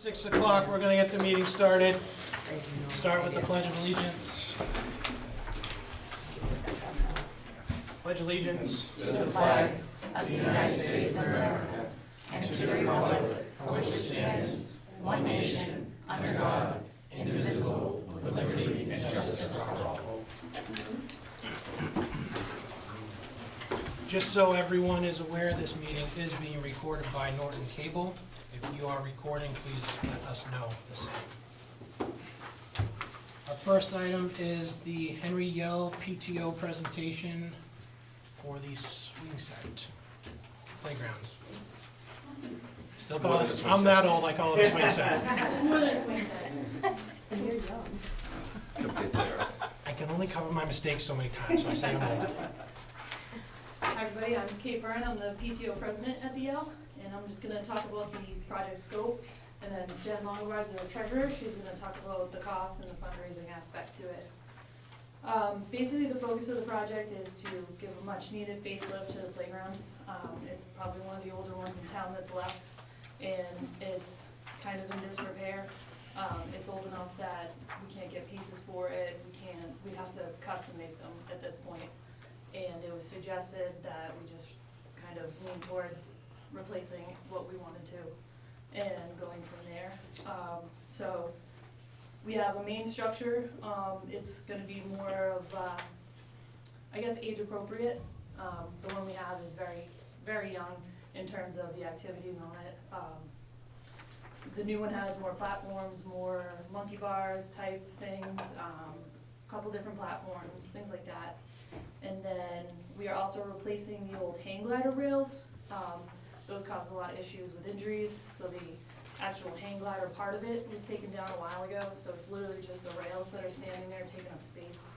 6 o'clock, we're gonna get the meeting started. Start with the Pledge of Allegiance. Pledge allegiance to the flag of the United States of America and to the republic for which it stands, one nation, under God, indivisible, with liberty and justice for all. Just so everyone is aware, this meeting is being recorded by Norton Cable. If you are recording, please let us know the same. Our first item is the Henry Yell PTO presentation for the swing set playgrounds. Still call it, I'm that old, I call it a swing set. I can only cover my mistakes so many times, so I say I'm old. Hi everybody, I'm Kate Byrne, I'm the PTO president at the Yale, and I'm just going to talk about the project scope, and then Jen Longobar's the treasurer, she's going to talk about the costs and the fundraising aspect to it. Basically the focus of the project is to give a much needed facelift to the playground. It's probably one of the older ones in town that's left, and it's kind of in disrepair. It's old enough that we can't get pieces for it, we'd have to custom make them at this point. And it was suggested that we just kind of lean toward replacing what we wanted to and going from there. So we have a main structure. It's going to be more of, I guess, age appropriate. The one we have is very, very young in terms of the activities on it. The new one has more platforms, more monkey bars type things, a couple different platforms, things like that. And then we are also replacing the old hang glider rails. Those caused a lot of issues with injuries, so the actual hang glider part of it was taken down a while ago, so it's literally just the rails that are standing there taking up space.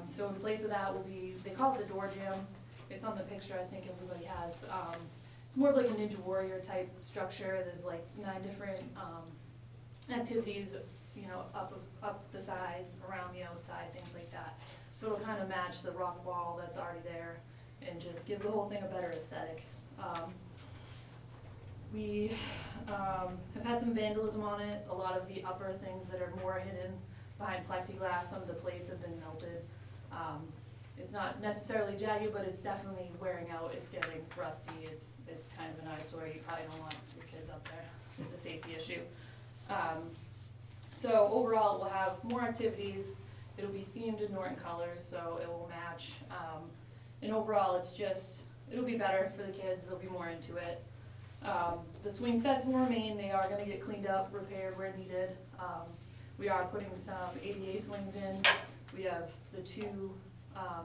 So in place of that will be, they call it the door jam. It's on the picture I think everybody has. It's more of like a Ninja Warrior type structure. There's like 9 different activities, you know, up the sides, around the outside, things like that. So it'll kind of match the rock wall that's already there and just give the whole thing a better aesthetic. We have had some vandalism on it. A lot of the upper things that are more hidden behind plexiglass, some of the plates have been melted. It's not necessarily jagged, but it's definitely wearing out. It's getting rusty. It's kind of an eyesore. You probably don't want your kids up there. It's a safety issue. So overall, we'll have more activities. It'll be themed in Norton colors, so it will match. And overall, it'll be better for the kids. They'll be more into it. The swing sets will remain. They are going to get cleaned up, repaired where needed. We are putting some ADA swings in. We have the 2, I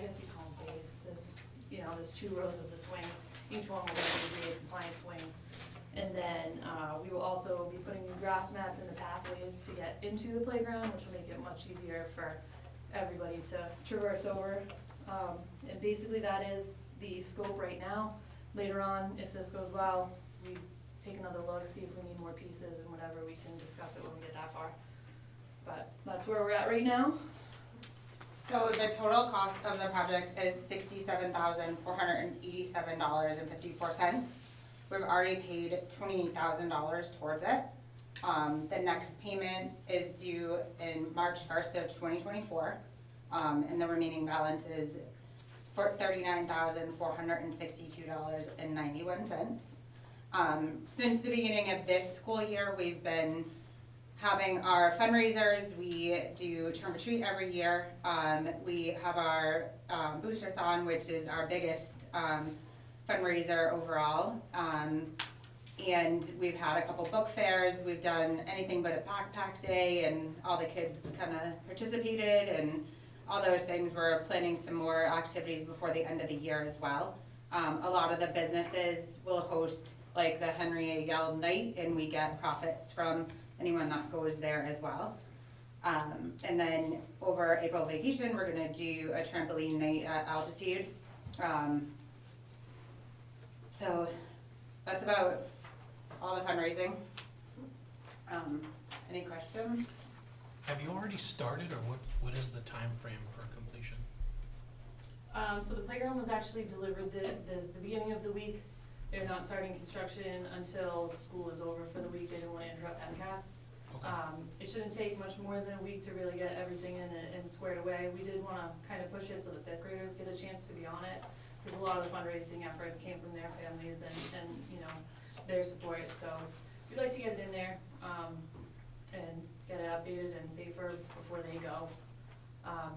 guess you call them bays. There's 2 rows of the swings. Each one will be an ADA compliant swing. And then we will also be putting new grass mats in the pathways to get into the playground, which will make it much easier for everybody to traverse over. And basically that is the scope right now. Later on, if this goes well, we take another look, see if we need more pieces and whatever, we can discuss it when we get that far. But that's where we're at right now. So the total cost of the project is $67,487.54. We've already paid $28,000 towards it. The next payment is due in March 1st of 2024, and the remaining balance is for $39,462.91. Since the beginning of this school year, we've been having our fundraisers. We do Trunk or Treat every year. We have our Booster-thon, which is our biggest fundraiser overall, and we've had a couple book fairs. We've done anything but a backpack day, and all the kids kind of participated, and all those things. We're planning some more activities before the end of the year as well. A lot of the businesses will host like the Henry A. Yell night, and we get profits from anyone that goes there as well. And then over April vacation, we're gonna do a trampoline night at Altitude. So that's about all the fundraising. Any questions? Have you already started, or what is the time frame for completion? So the playground was actually delivered the beginning of the week. they're not starting construction until school is over for the week. They didn't want to interrupt MCAS. Okay. It shouldn't take much more than a week to really get everything in and squared away. We did want to kind of push it so the fifth graders get a chance to be on it, because a lot of the fundraising efforts came from their families and you know, their support. So we'd like to get it in there, and get it updated and safer before they go.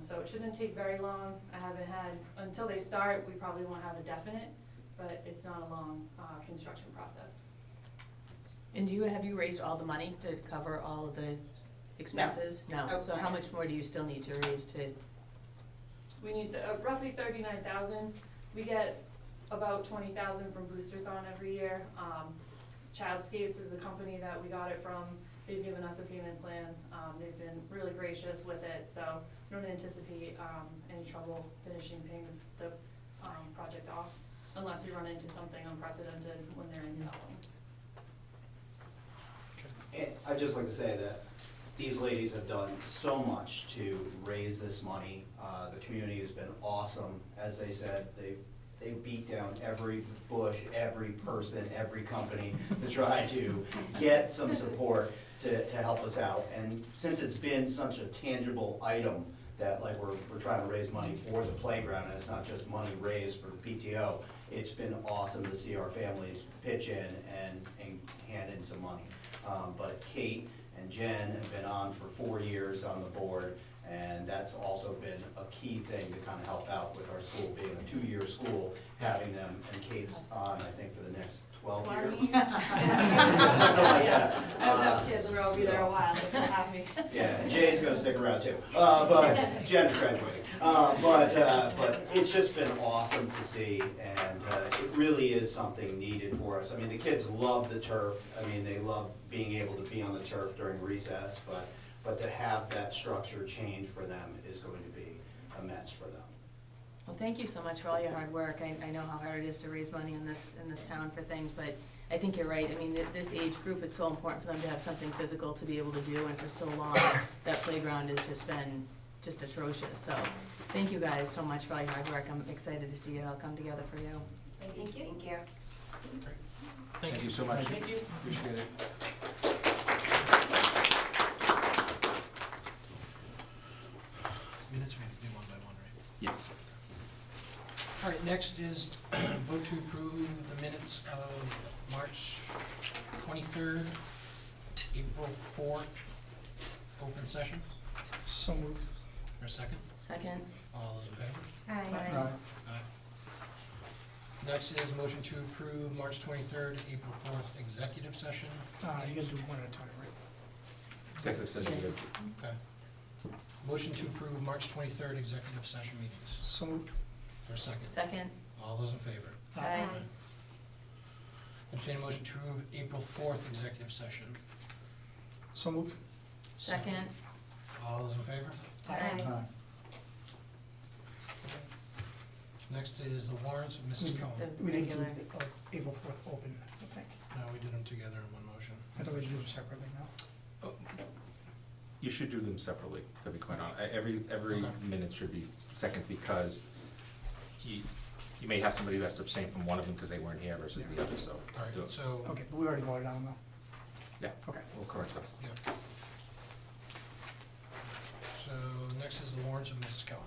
So it shouldn't take very long. I haven't had, until they start, we probably won't have a definite, but it's not a long, construction process. And have you raised all the money to cover all of the expenses? No. Oh, So how okay. much more do you still need to raise to, We need roughly 39,000. We get about 20,000 from Boosterthon every year. Childscapes is the company that we got it from. They've given us a payment plan. They've been really gracious with it, so I don't anticipate any trouble finishing paying the project off, unless we run into something unprecedented when they're installing. And I'd just like to say that these ladies have done so much to raise this money. The community has been awesome. As they said, they beat down every bush, every person, every company to try to get some support to help us out. And since it's been such a tangible item that like we're trying to raise money for the playground, and it's not just money raised for the PTO, it's been awesome to see our families pitch in and hand in some money. But Kate and Jen have been on for 4 years on the board, and that's also been a key thing to kind of help out with our school being a 2-year school, having them, and Kate's on, I think, for the next 12 years. Something like that. I have enough kids where I'll be there a while if they'll have me. Yeah, Jay's gonna stick around too, but Jen's graduating. But it's just been awesome to see, and it really is something needed for us. I mean, the kids love the turf. I mean, they love being able to be on the turf during recess, but to have that structure change for them is going to be immense for them. well, thank you so much for all your hard work. I know how hard it is to raise money in this town for things, but I think you're right. I mean, this age group, it's so important for them to have something physical to be able to do, and for so long, that playground has just been just atrocious. So, thank you guys so much for all your hard work. I'm excited to see it all come together for you. Thank you. Thank you. Great. Thank you. so much. Thank you. Appreciate it. Minutes we have to do one by one, right? Yes. All right, next is vote to approve the minutes of March 23rd, April 4th, open session. So moved. For a second, Second? all those in favor? Aye. Aye. Next is motion to approve March 23rd, April 4th executive session. You gotta do one at a time, right? Executive session, Yes. yes. Okay. Motion to approve March 23rd executive session meetings. So moved. For a second, Second? all those in favor? Aye. Entertain a motion to approve April 4th executive session. So moved. Second? All those in favor? Aye. Next is the warrants of Mrs. Cohen. The We didn't do regular. April 4th open, I think. No, we did them together in one motion. I thought we should do them separately now. You should do them separately, to be quite honest. Every Okay. minute should be second, because you may have somebody who has to abstain from one of them because they weren't here versus the other, so. All do right, it. so, Okay, but we already voted on them though. Yeah, Okay. we'll correct that. yeah. So next is the warrants of Mrs. Cohen.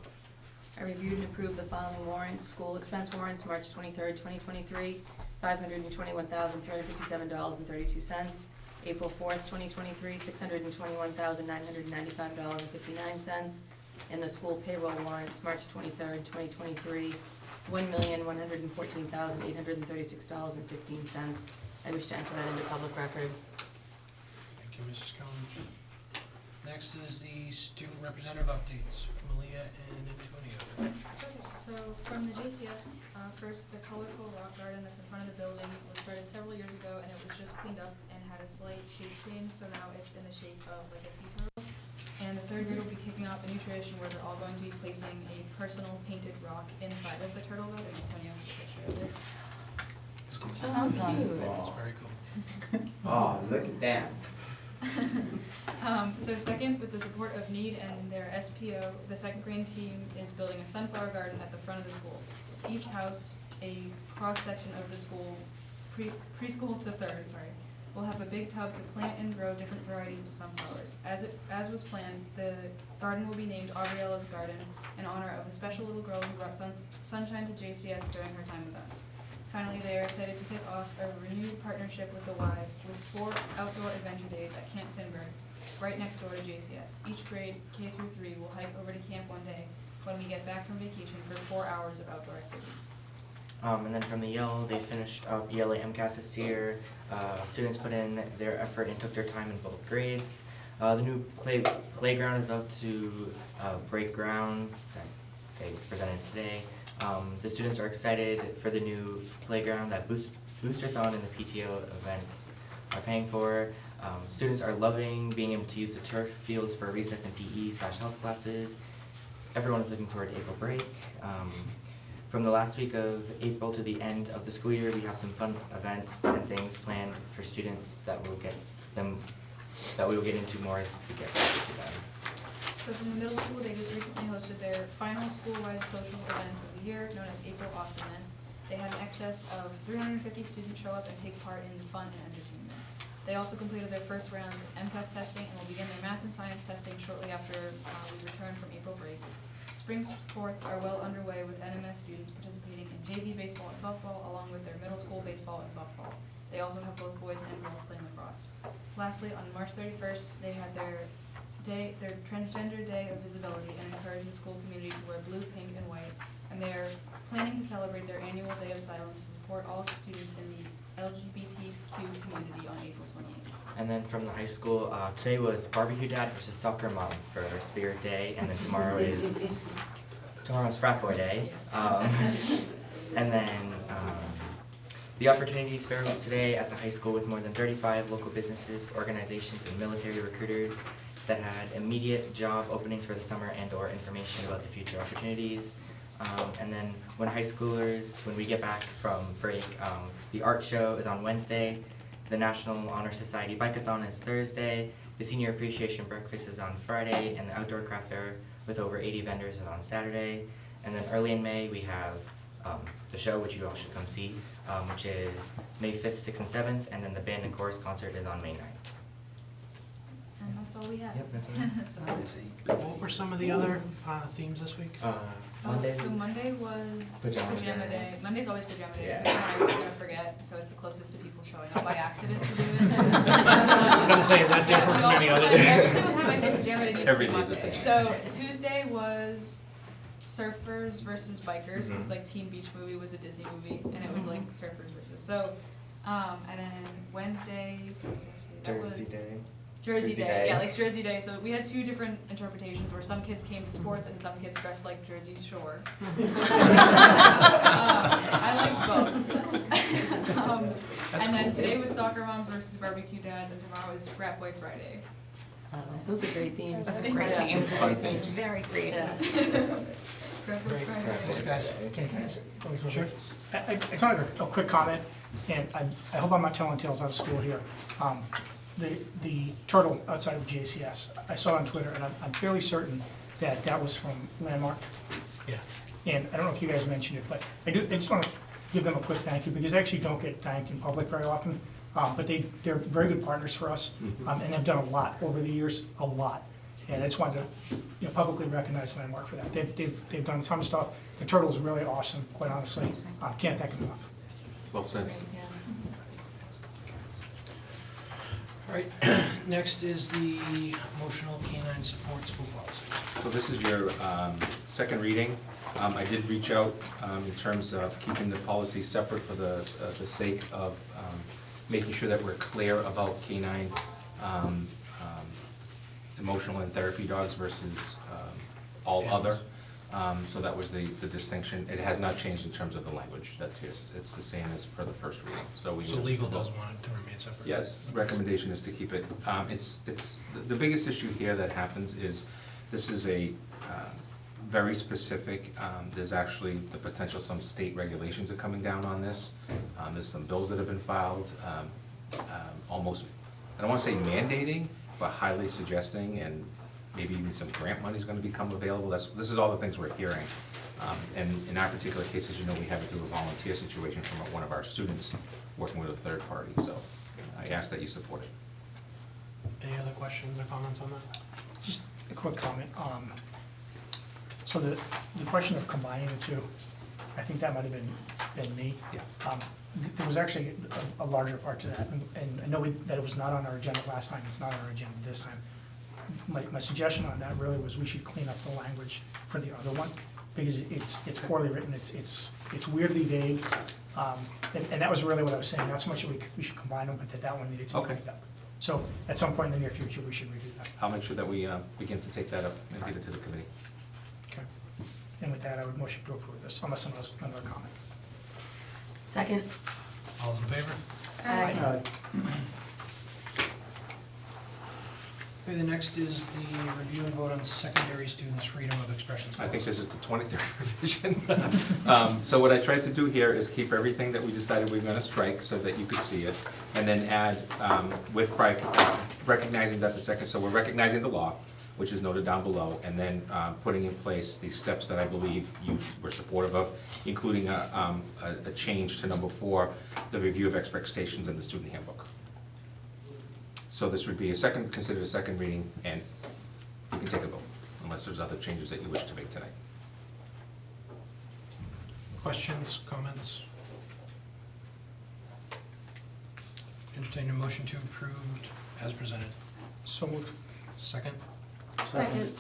I reviewed and approved the following warrants: school expense warrants, March 23rd, 2023, $521,357.32. April 4th, 2023, $621,995.59. And the school payroll warrants, March 23rd, 2023, $1,114,836.15. I wish to enter that into public record. Thank you, Mrs. Cohen. Next is the student representative updates, Malia and Antonio. Okay, so from the JCS, first, the colorful rock garden that's in front of the building was started several years ago, and it was just cleaned up and had a slight shape change, so now it's in the shape of like a sea turtle. And the third grade will be kicking off a new tradition where they're all going to be placing a personal painted rock inside of the turtle boat, and Antonio has a picture of it. Sounds cute. That's very cool. Oh, look at that. So second, with the support of NEED and their SPO, the second grade team is building a sunflower garden at the front of the school. Each house, a cross-section of the school preschool to third, will have a big tub to plant and grow different varieties of sunflowers. As was planned, the garden will be named Auriella's Garden in honor of a special little girl who brought sunshine to JCS during her time with us. Finally, they are excited to kick off a renewed partnership with the Y with 4 outdoor adventure days at Camp Finberg, right next door to JCS. Each grade, K through 3, will hike over to camp one day when we get back from vacation for 4 hours of outdoor activities. And then from the Yale, they finished up ELA MCAS this year. Students put in their effort and took their time in both grades. The new playground is about to break ground. They presented today. The students are excited for the new playground that Boosterthon and the PTO events are paying for. Students are loving being able to use the turf fields for recess and PE/health classes. Everyone is looking forward to April break. From the last week of April to the end of the school year, we have some fun events and things planned for students that we will get into more as we get to them. So from the middle school, they just recently hosted their final school-wide social event of the year, known as April Awesomeness. They had an excess of 350 students show up and take part in the fun and entertainment. They also completed their first rounds of MCAS testing and will begin their math and science testing shortly after we return from April break. Spring sports are well underway with NMS students participating in JV baseball and softball, along with their middle school baseball and softball. They also have both boys and girls playing lacrosse. Lastly, on March 31st, they had their Transgender Day of Visibility and encouraged the school community to wear blue, pink, and white. And they are planning to celebrate their annual Day of Silence to support all students in the LGBTQ community on April 28th. And then from the high school, today was Barbecue Dad versus Soccer Mom for Spirit Day, and then tomorrow's Frat Boy Day. And then the Opportunities Fair was today at the high school with more than 35 local businesses, organizations, and military recruiters that had immediate job openings for the summer and/or information about the future opportunities. And then when we get back from break, the art show is on Wednesday. The National Honor Society Bike-a-thon is Thursday. The Senior Appreciation Breakfast is on Friday, and the Outdoor Craft Fair with over 80 vendors is on Saturday. And then early in May, we have the show, which you all should come see, which is May 5th, 6th, and 7th, and then the band and chorus concert is on May 9th. And that's all we have. Yep, that's all. What were some of the other themes this week? So Monday was Pajama pajama day. day. Monday's always pajama day, Yeah. because I'm gonna forget, so it's the closest to people showing up by accident to do it. I was gonna say, is that different from any other day? Every single time I say pajama day, it needs to Every be day's a Monday. pajama So Tuesday was surfers versus bikers. It was like Teen Beach Movie was a Disney movie, and it was like surfers versus. So, and then Wednesday, what was this week? That was Jersey Day. Jersey Jersey Day, Day. yeah, like Jersey Day. So we had 2 different interpretations where some kids came to sports and some kids dressed like Jersey Shore. I liked both. And then today was Soccer Moms versus Barbecue Dads, and tomorrow is Frat Boy Friday. Those are great themes. Great themes. Fun themes. Very creative. Frat Boy Great. Friday. Thanks, guys. Sure. I just want a quick comment, and I hope I'm not telling tales out of school here. The turtle outside of JCS, I saw it on Twitter, and I'm fairly certain that was from Landmark. Yeah. And I don't know if you guys mentioned it, but I just want to give them a quick thank you, because they actually don't get thanked in public very often. But they're very good partners for us, and they've done a lot over the years, a lot. And I just wanted to publicly recognize Landmark for that. They've done a ton of stuff. The turtle is really awesome, quite honestly. Can't thank them enough. Well said. Great, yeah. All right, next is the emotional canine support school policy. So this is your second reading. I did reach out in terms of keeping the policy separate for the sake of making sure that we're clear about canine emotional and therapy dogs versus all other. So that was the distinction. It has not changed in terms of the language. That's it's the same as per the first reading. So Legal does want it to remain separate? Yes, recommendation is to keep it. The biggest issue here that happens is, this is a very specific, there's actually the potential, some state regulations are coming down on this. There's some bills that have been filed, almost, I don't wanna say mandating, but highly suggesting and maybe even some grant money is gonna become available. This is all the things we're hearing. And in our particular case, as you know, we have it through a volunteer situation from one of our students working with a third party, so I ask that you support it. Any other questions or comments on that? Just a quick comment. So the question of combining the two, I think that might have been me. Yeah. There was actually a larger part to that, and I know that it was not on our agenda last time, it's not on our agenda this time. My suggestion on that really was we should clean up the language for the other one, because it's poorly written, it's weirdly vague. And that was really what I was saying, not so much that we should combine them, but that one needed to be Okay. cleaned up. So at some point in the near future, we should review that. I'll make sure that we begin to take that up and get it to the committee. Okay. And with that, I would motion to approve this, unless someone else has another comment. Second? All those in favor? Aye. Okay, the next is the review and vote on secondary students' freedom of expression I think policy. this is the 23rd revision. So what I tried to do here is keep everything that we decided we were gonna strike so that you could see it, and then add with pride, recognizing that so we're recognizing the law, which is noted down below, and then putting in place the steps that I believe you were supportive of, including a change to number 4, the review of expectations in the student handbook. So this would be considered a second reading, and you can take a vote, unless there's other changes that you wish to make tonight. Questions, comments? Entertain a motion to approve as presented. So moved. Second? Second.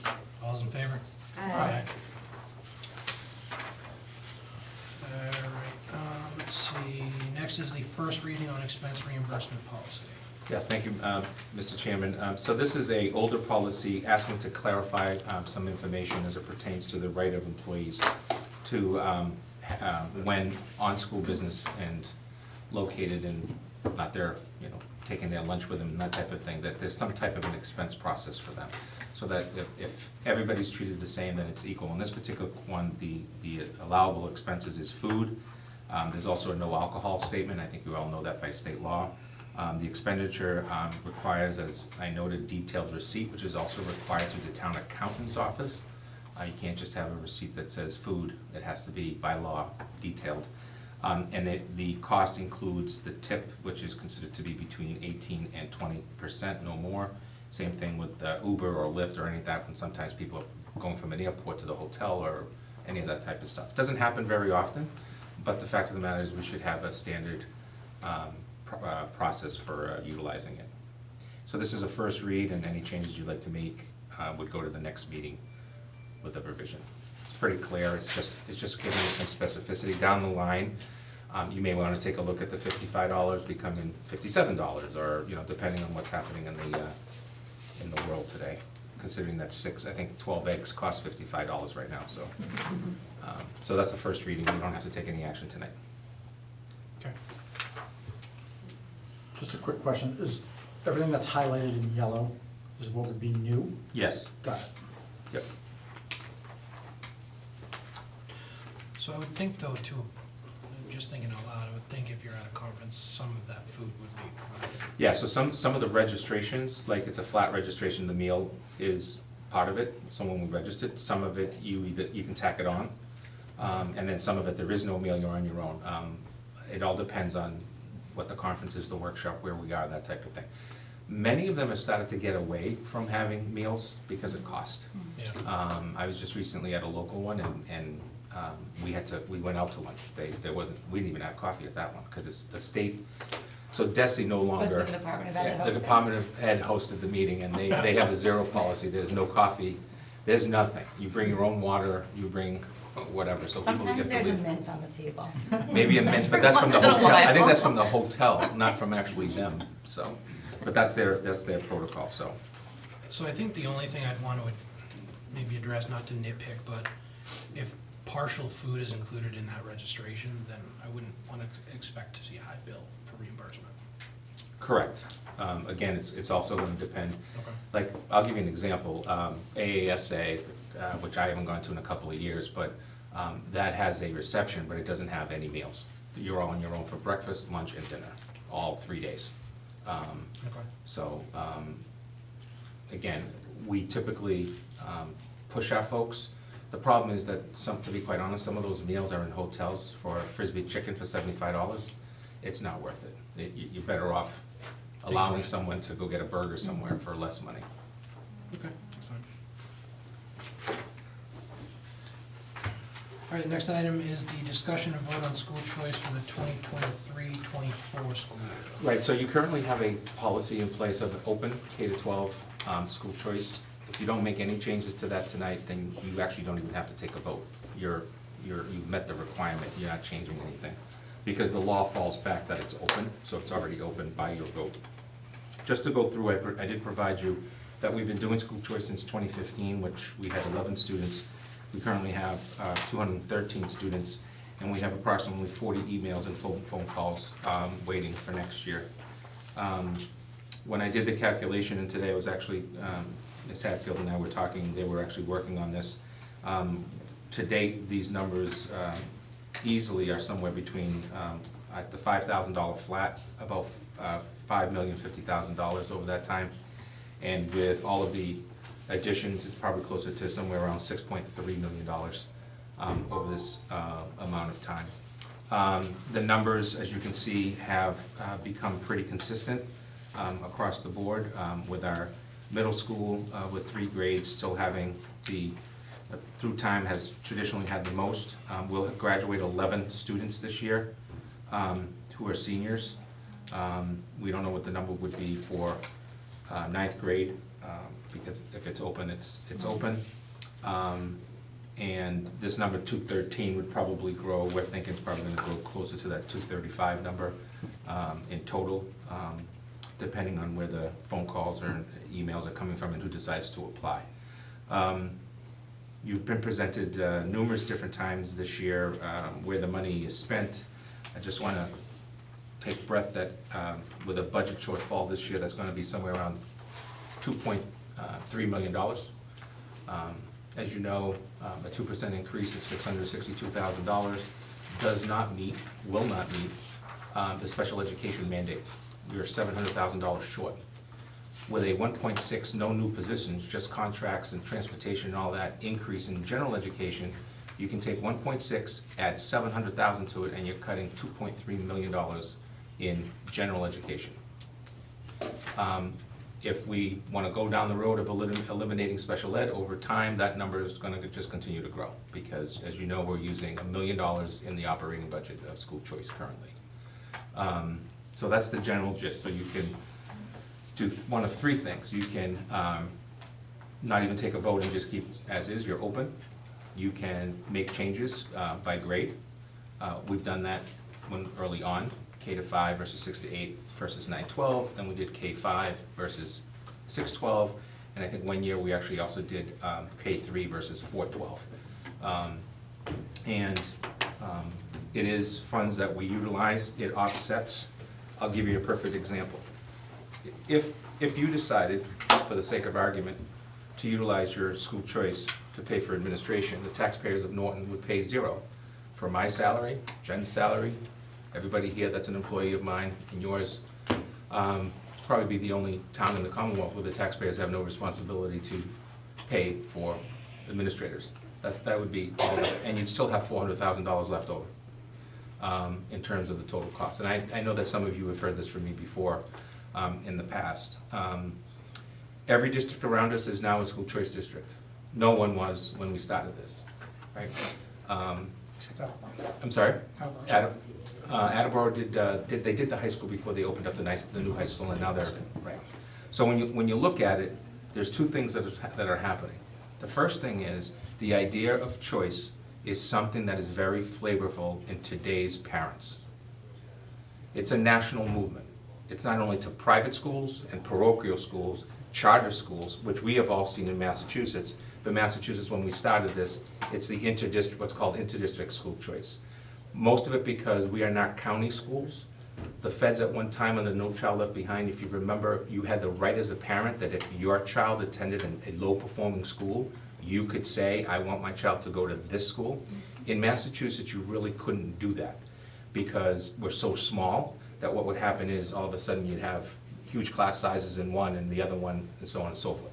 All those in favor? Aye. All right, let's see, next is the first reading on expense reimbursement policy. Yeah, thank you, Mr. Chairman. So this is a older policy asking to clarify some information as it pertains to the right of employees to, when on school business and located in, not there, taking their lunch with them, that type of thing, that there's some type of an expense process for them. So that if everybody's treated the same, then it's equal. In this particular one, the allowable expenses is food. There's also a no alcohol statement. I think you all know that by state law. The expenditure requires, as I noted, detailed receipt, which is also required through the town accountant's office. You can't just have a receipt that says food. It has to be by law detailed. And the cost includes the tip, which is considered to be between 18 and 20%, no more. Same thing with Uber or Lyft or any of that, when sometimes people are going from an airport to the hotel or any of that type of stuff. It doesn't happen very often, but the fact of the matter is we should have a standard process for utilizing it. So this is a first read, and any changes you'd like to make would go to the next meeting with the revision. It's pretty clear, it's just giving you some specificity down the line. You may want to take a look at the $55 becoming $57, or, depending on what's happening in the world today, considering that 12 eggs cost $55 right now, so. So that's the first reading, you don't have to take any action tonight. Okay. Just a quick question, is everything that's highlighted in yellow, is what would be new? Yes. Got it. Yep. So I would think though, just thinking out loud, I would think if you're at a conference, some of that food would be provided. Yeah, so some of the registrations, like it's a flat registration, the meal is part of it, so when we registered, some of it you can tack it on, and then some of it, there is no meal, you're on your own. It all depends on what the conference is, the workshop, where we are, that type of thing. Many of them have started to get away from having meals because of cost. Yeah. I was just recently at a local one, and we went out to lunch. We didn't even have coffee at that one, because it's the state, so DESI no longer. Was the Department of Ed that The hosted? Department of Ed hosted the meeting, and they have a zero policy, there's no coffee, there's nothing. You bring your own water, you bring whatever, so people get Sometimes to there's a leave. mint on the table. Maybe a mint, but that's from the Once in a hotel, I think while. that's from the hotel, not from actually them, so. But that's their protocol, so. So I think the only thing I'd want to maybe address, not to nitpick, but if partial food is included in that registration, then I wouldn't want to expect to see a high bill for reimbursement. Correct. Again, it's also going to depend, Okay. like, I'll give you an example. AASA, which I haven't gone to in a couple of years, but that has a reception, but it doesn't have any meals. You're all on your own for breakfast, lunch, and dinner, all 3 days. Okay. So, again, we typically push our folks. The problem is that to be quite honest, some of those meals are in hotels for Frisbee chicken for $75. It's not worth it. You're better off allowing someone to go get a burger somewhere for less money. Okay, that's fine. All right, the next item is the discussion and vote on school choice for the 2023-24 school year. Right, so you currently have a policy in place of open K-12 school choice. If you don't make any changes to that tonight, then you actually don't even have to take a vote. You've met the requirement, you're not changing anything. Because the law falls back that it's open, so it's already open by your vote. Just to go through, I did provide you that we've been doing school choice since 2015, which we had 11 students. We currently have 213 students, and we have approximately 40 emails and phone calls waiting for next year. When I did the calculation, and today it was actually, Ms. Hatfield and I were talking, they were actually working on this. To date, these numbers easily are somewhere between, at the $5,000 flat, about $5,050,000 over that time. And with all of the additions, it's probably closer to somewhere around $6.3 million over this amount of time. The numbers, as you can see, have become pretty consistent across the board, with our middle school with 3 grades still having through time has traditionally had the most. We'll graduate 11 students this year who are seniors. We don't know what the number would be for 9th grade, because if it's open, it's open. And this number 213 would probably grow. We're thinking it's probably going to grow closer to that 235 number in total, depending on where the phone calls or emails are coming from and who decides to apply. You've been presented numerous different times this year where the money is spent. I just want to take breath that with a budget shortfall this year, that's going to be somewhere around $2.3 million. As you know, a 2% increase of $662,000 does not meet, will not meet the special education mandates. We are $700,000 short. With a 1.6, no new positions, just contracts and transportation and all that increase in general education, you can take 1.6, add 700,000 to it, and you're cutting $2.3 million in general education. If we want to go down the road of eliminating special ed over time, that number is going to just continue to grow, because as you know, we're using $1 million in the operating budget of school choice currently. So that's the general gist. So you can do one of 3 things. You can not even take a vote and just keep as is, you're open. You can make changes by grade. We've done that early on, K-5 versus 6-8 versus 9-12, then we did K-5 versus 6-12, and I think one year we actually also did K-3 versus 4-12. It is funds that we utilize, it offsets. I'll give you a perfect example. If you decided, for the sake of argument, to utilize your school choice to pay for administration, the taxpayers of Norton would pay 0 for my salary, Jen's salary, everybody here that's an employee of mine and yours. Probably be the only town in the Commonwealth where the taxpayers have no responsibility to pay for administrators. That would be all this, and you'd still have $400,000 left over in terms of the total cost. And I know that some of you have heard this from me before in the past. Every district around us is now a school choice district. No one was when we started this, right? I'm sorry? Attleboro did the high school before they opened up the new high school, and now they're, right. So when you look at it, there's 2 things that are happening. The first thing is the idea of choice is something that is very flavorful in today's parents. It's a national movement. It's not only to private schools and parochial schools, charter schools, which we have all seen in Massachusetts, but Massachusetts, when we started this, it's the interdistrict, what's called interdistrict school choice. Most of it because we are not county schools. The feds at one time under No Child Left Behind, if you remember, you had the right as a parent that if your child attended a low-performing school, you could say, I want my child to go to this school. In Massachusetts, you really couldn't do that because we're so small that what would happen is all of a sudden you'd have huge class sizes in one and the other one and so on and so forth.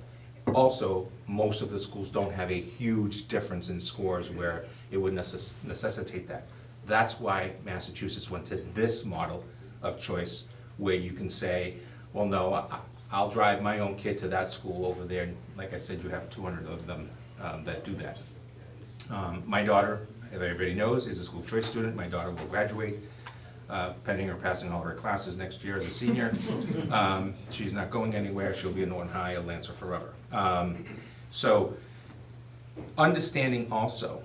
Also, most of the schools don't have a huge difference in scores where it would necessitate that. That's why Massachusetts went to this model of choice, where you can say, well, no, I'll drive my own kid to that school over there. And like I said, you have 200 of them that do that. My daughter, as everybody knows, is a school choice student. My daughter will graduate, pending or passing all her classes next year as a senior. She's not going anywhere. She'll be at Norton High, a Lancer forever. So understanding also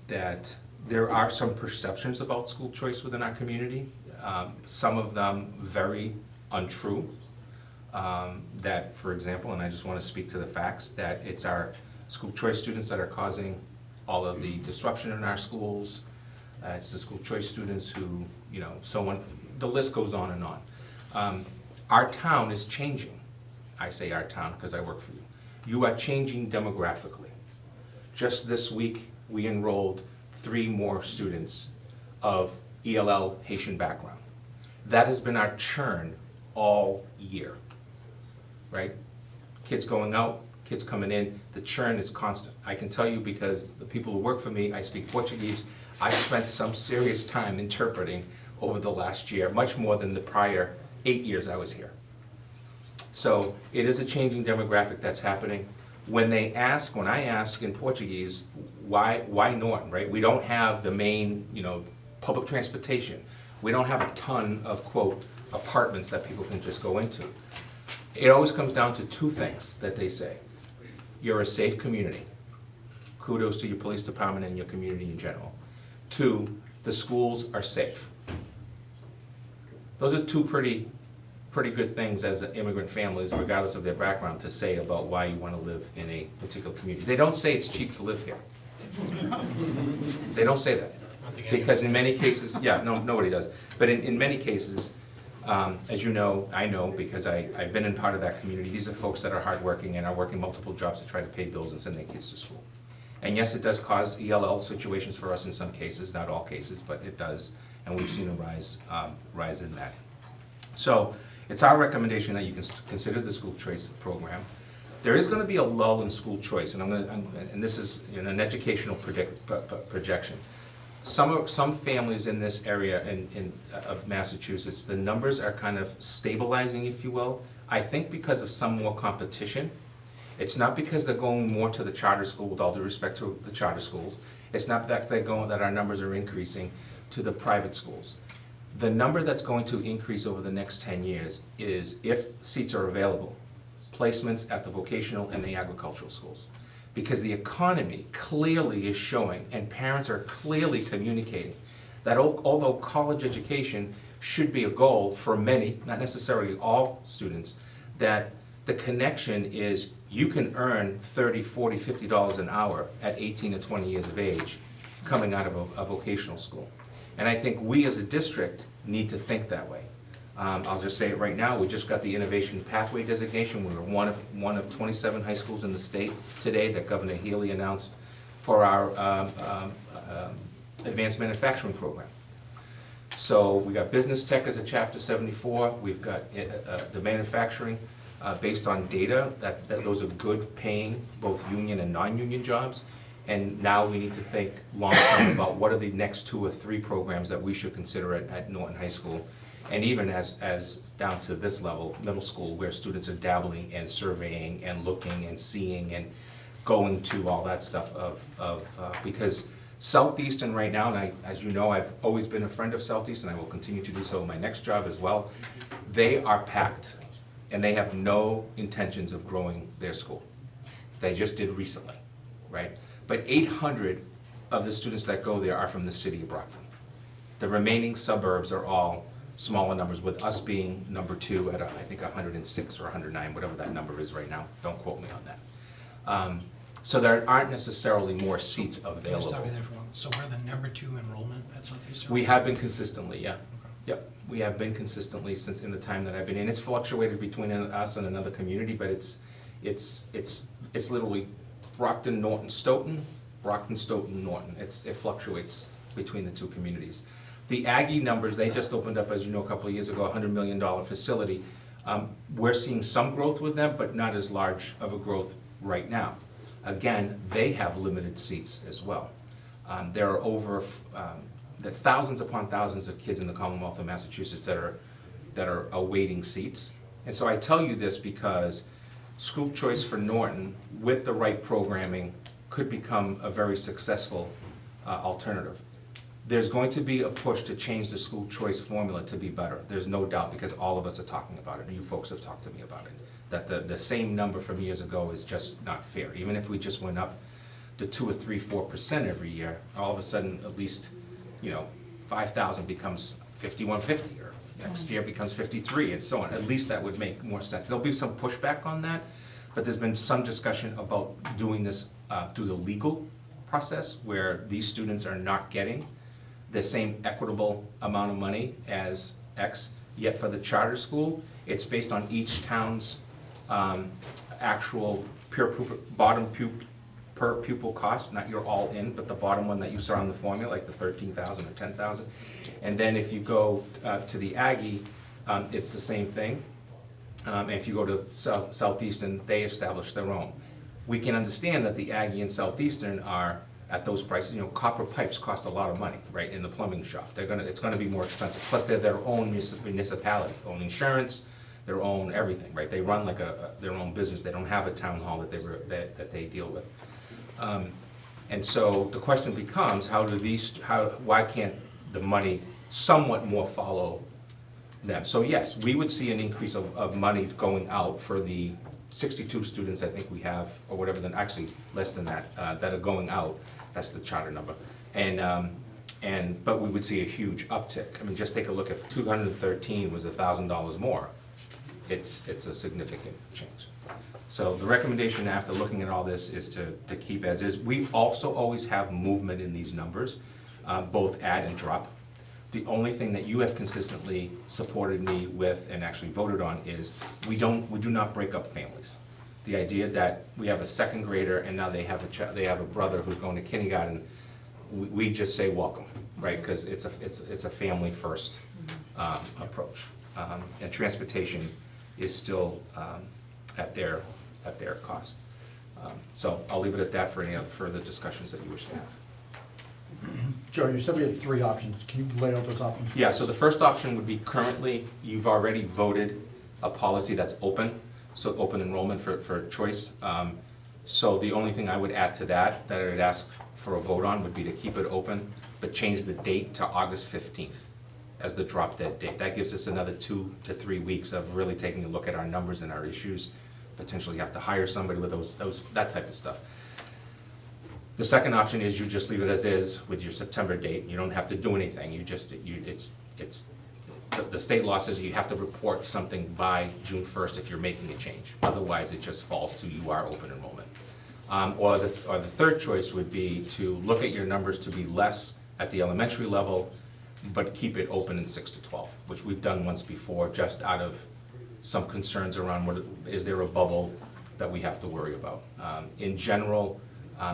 that there are some perceptions about school choice within our community, some of them very untrue. That, for example, and I just want to speak to the facts, that it's our school choice students that are causing all of the disruption in our schools. It's the school choice students who, you know, so on, the list goes on and on. Our town is changing. I say our town because I work for you. You are changing demographically. Just this week, we enrolled 3 more students of ELL Haitian background. That has been our churn all year, right? Kids going out, kids coming in, the churn is constant. I can tell you because the people who work for me, I speak Portuguese. I spent some serious time interpreting over the last year, much more than the prior 8 years I was here. So it is a changing demographic that's happening. When I ask in Portuguese, why Norton, right? We don't have the main, you know, public transportation. We don't have a ton of, quote, apartments that people can just go into. It always comes down to 2 things that they say. You're a safe community. Kudos to your police department and your community in general. 2, the schools are safe. Those are 2 pretty good things as immigrant families, regardless of their background, to say about why you want to live in a particular community. They don't say it's cheap to live here. They don't say that. Because in many cases, yeah, no, nobody does. But in many cases, as you know, I know because I've been in part of that community, these are folks that are hardworking and are working multiple jobs to try to pay bills and send their kids to school. And yes, it does cause ELL situations for us in some cases, not all cases, but it does. And we've seen a rise in that. So it's our recommendation that you can consider the school choice program. There is going to be a lull in school choice, and this is an educational projection. Some families in this area of Massachusetts, the numbers are kind of stabilizing, if you will. I think because of some more competition. It's not because they're going more to the charter school, with all due respect to the charter schools. It's not that that our numbers are increasing to the private schools. The number that's going to increase over the next 10 years is, if seats are available, placements at the vocational and the agricultural schools. Because the economy clearly is showing, and parents are clearly communicating, that although college education should be a goal for many, not necessarily all students, that the connection is you can earn $30, $40, $50 an hour at 18 to 20 years of age coming out of a vocational school. And I think we as a district need to think that way. I'll just say it right now, we just got the Innovation Pathway designation. We were one of 27 high schools in the state today that Governor Healy announced for our advanced manufacturing program. So we got business tech as a Chapter 74. We've got the manufacturing based on data, that those are good paying, both union and non-union jobs. And now we need to think long-term about what are the next 2 or 3 programs that we should consider at Norton High School. And even as down to this level, middle school, where students are dabbling and surveying and looking and seeing and going to all that stuff because Southeastern right now, and as you know, I've always been a friend of Southeastern, I will continue to do so in my next job as well. They are packed, and they have no intentions of growing their school. They just did recently, right? But 800 of the students that go there are from the city of Brockton. The remaining suburbs are all smaller numbers, with us being number 2 at I think 106 or 109, whatever that number is right now. Don't quote me on that. So there aren't necessarily more seats available. So we're the number 2 enrollment at Southeastern? We have been consistently, yeah. Yep, we have been consistently since in the time that I've been in. It's fluctuated between us and another community, but it's literally Brockton, Norton, Stoughton, Brockton, Stoughton, Norton. It fluctuates between the 2 communities. The Aggie numbers, they just opened up, as you know, a couple of years ago, a $100 million facility. We're seeing some growth with them, but not as large of a growth right now. Again, they have limited seats as well. There are there are thousands upon thousands of kids in the Commonwealth of Massachusetts that are awaiting seats. And so I tell you this because school choice for Norton, with the right programming, could become a very successful alternative. There's going to be a push to change the school choice formula to be better. There's no doubt, because all of us are talking about it. You folks have talked to me about it. That the same number from years ago is just not fair. Even if we just went up to 2 or 3, 4% every year, all of a sudden, at least, 5,000 becomes 5,150, or next year becomes 53, and so on. At least that would make more sense. There'll be some pushback on that, but there's been some discussion about doing this through the legal process, where these students are not getting the same equitable amount of money as X, yet for the charter school, it's based on each town's actual bottom per pupil cost, not your all-in, but the bottom one that you saw on the formula, like the 13,000 or 10,000. And then if you go to the Aggie, it's the same thing. And if you go to Southeastern, they establish their own. We can understand that the Aggie and Southeastern are at those prices. Copper pipes cost a lot of money, right, in the plumbing shop. It's gonna be more expensive. Plus, they're their own municipality, own insurance, their own everything, right? They run like their own business. They don't have a town hall that they deal with. And so the question becomes, why can't the money somewhat more follow them? So yes, we would see an increase of money going out for the 62 students I think we have, or whatever, then actually less than that, that are going out. That's the charter number. But we would see a huge uptick. I mean, just take a look at 213 was $1,000 more. It's a significant change. So the recommendation after looking at all this is to keep as is. We also always have movement in these numbers, both add and drop. The only thing that you have consistently supported me with and actually voted on is we do not break up families. The idea that we have a second grader and now they have a brother who's going to kindergarten, we just say welcome, right? Because it's a family first approach, and transportation is still at their cost. So I'll leave it at that for any other further discussions that you wish to have. Joe, you said we had 3 options. Can you lay out those options for Yeah, us? so the first option would be currently, you've already voted a policy that's open, so open enrollment for choice. So the only thing I would add to that I would ask for a vote on would be to keep it open, but change the date to August 15th as the drop dead date. That gives us another 2 to 3 weeks of really taking a look at our numbers and our issues. Potentially have to hire somebody with that type of stuff. The second option is you just leave it as is with your September date. You don't have to do anything. The state law says you have to report something by June 1st if you're making a change. Otherwise, it just falls to you are open enrollment. Or the third choice would be to look at your numbers to be less at the elementary level, but keep it open in 6 to 12, which we've done once before, just out of some concerns around is there a bubble that we have to worry about. In general,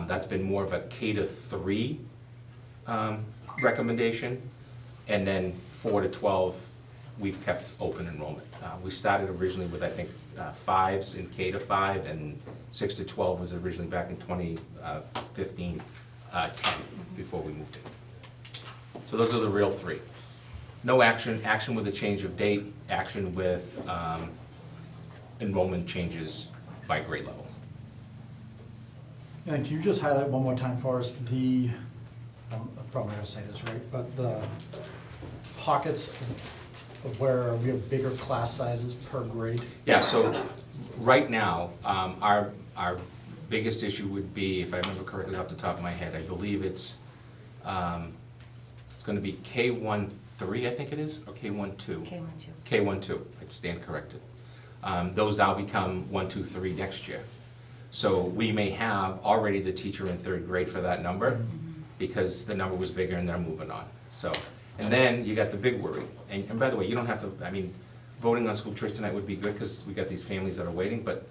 that's been more of a K to 3 recommendation, and then 4 to 12, we've kept open enrollment. We started originally with, I think, 5s in K to 5, and 6 to 12 was originally back in 2015, 10 before we moved it. So those are the real 3. No action with a change of date, action with enrollment changes by grade level. And can you just highlight one more time for us I'm probably not gonna say this right, but the pockets of where we have bigger class sizes per grade? Yeah, so right now, our biggest issue would be, if I remember correctly off the top of my head, I believe it's gonna be K13, I think it is, or K12? K12. K12, I stand corrected. Those now become 1, 2, 3 next year. So we may have already the teacher in 3rd grade for that number, because the number was bigger and they're moving on. So, and then you got the big worry. And by the way, you don't have to, I mean, voting on school choice tonight would be good because we got these families that are waiting, but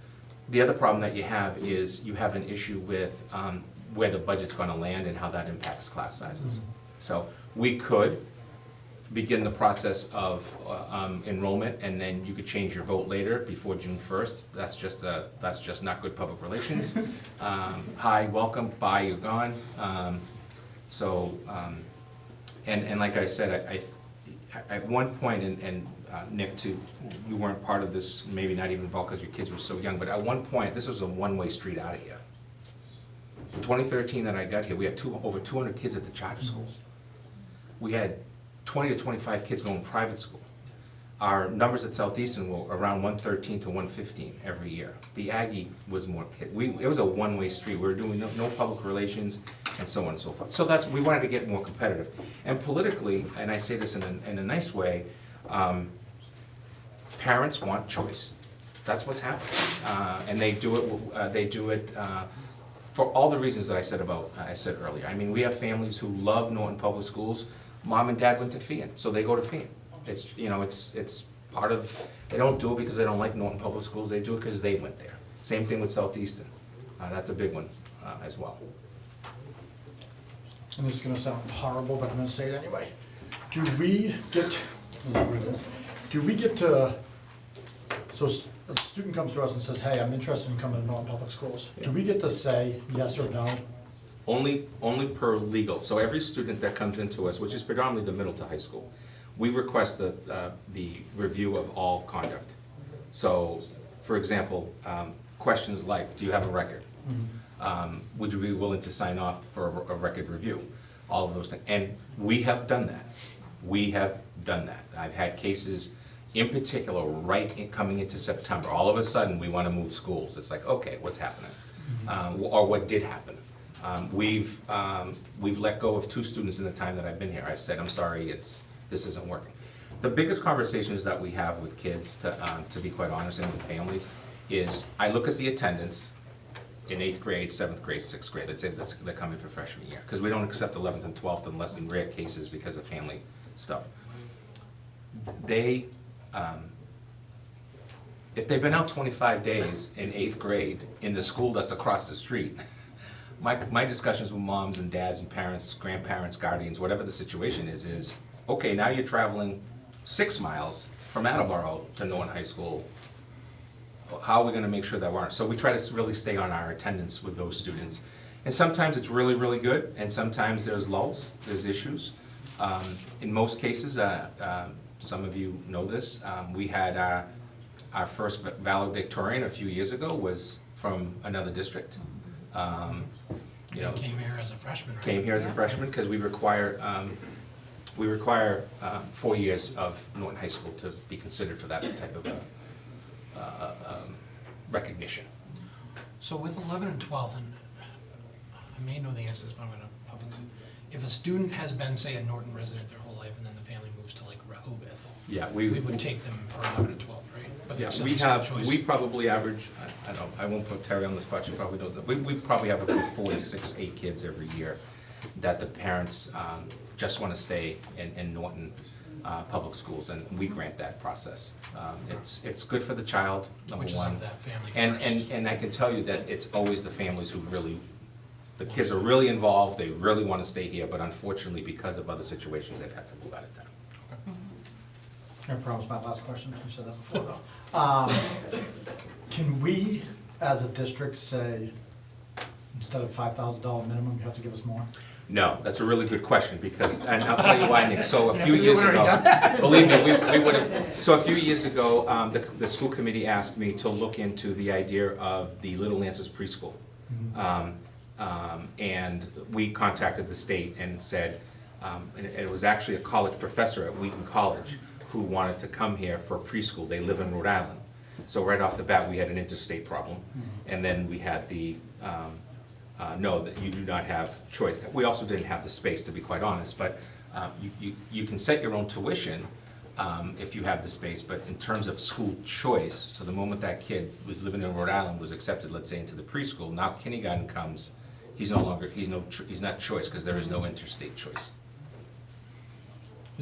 the other problem that you have is you have an issue with where the budget's gonna land and how that impacts class sizes. So we could begin the process of enrollment, and then you could change your vote later before June 1st. That's just not good public relations. Hi, welcome, bye, you're gone. And like I said, I at one point, and Nick, too, you weren't part of this, maybe not even involved because your kids were so young, but at one point, this was a one-way street out of here. In 2013 that I got here, we had over 200 kids at the charter schools. We had 20 to 25 kids going to private school. Our numbers at Southeastern were around 113 to 115 every year. The Aggie was more kids. It was a one-way street. We were doing no public relations and so on and so forth. So we wanted to get more competitive. And politically, and I say this in a nice way, parents want choice. That's what's happening. And they do it for all the reasons that I said earlier. I mean, we have families who love Norton Public Schools. Mom and dad went to Fian, so they go to Fian. It's part of, they don't do it because they don't like Norton Public Schools, they do it because they went there. Same thing with Southeastern. That's a big one as well. And this is gonna sound horrible, but I'm gonna say it anyway. Do we get to, so a student comes to us and says, hey, I'm interested in coming to Norton Public Schools. Do we get to say yes or no? Only per legal. So every student that comes into us, which is predominantly the middle to high school, we request the review of all conduct. So, for example, questions like, do you have a record? Would you be willing to sign off for a record review? All of those things. And we have done that. We have done that. I've had cases, in particular, coming into September. All of a sudden, we want to move schools. It's like, okay, what's happening? Or what did happen? We've let go of 2 students in the time that I've been here. I've said, I'm sorry, this isn't working. The biggest conversations that we have with kids, to be quite honest, and with families, is I look at the attendance in 8th grade, 7th grade, 6th grade. Let's say they're coming for freshman year, because we don't accept 11th and 12th unless in rare cases because of family stuff. If they've been out 25 days in 8th grade in the school that's across the street, my discussions with moms and dads and parents, grandparents, guardians, whatever the situation is, okay, now you're traveling 6 miles from Attleboro to Norton High School. How are we gonna make sure that we're, so we try to really stay on our attendance with those students. And sometimes it's really, really good, and sometimes there's lulls, there's issues. In most cases, some of you know this, we had our first valedictorian a few years ago was from another district. Came here as a freshman, right? Came here as a freshman, because we require 4 years of Norton High School to be considered for that type of recognition. So with 11 and 12, and I may know the answer to this, but I'm gonna publicly, if a student has been, say, a Norton resident their whole life, and then the family moves to like Rehoboth, Yeah, we would take them for 11 and 12, right? But Yeah, there's we still have, choice. we probably average, I won't put Terry on the spot, she probably knows that, we probably have about 4 to 6, 8 kids every year that the parents just want to stay in Norton Public Schools, and we grant that process. It's good for the child, number Which is one. of that family first. And I can tell you that it's always the families who really, the kids are really involved, they really want to stay here, but unfortunately, because of other situations, they've had to move out of town. I promise my last question, you said that before though. Can we, as a district, say, instead of $5,000 minimum, you have to give us more? No, that's a really good question, because, and I'll tell you why, Nick. So a few years ago, believe me, we would have, so a few years ago, the school committee asked me to look into the idea of the Little Lancers preschool. And we contacted the state and said, and it was actually a college professor at Wheaton College who wanted to come here for preschool. They live in Rhode Island. So right off the bat, we had an interstate problem. And then we had the, no, that you do not have choice. We also didn't have the space, to be quite honest, but you can set your own tuition if you have the space, but in terms of school choice, so the moment that kid was living in Rhode Island was accepted, let's say, into the preschool, now kindergarten comes, he's not choice, because there is no interstate choice.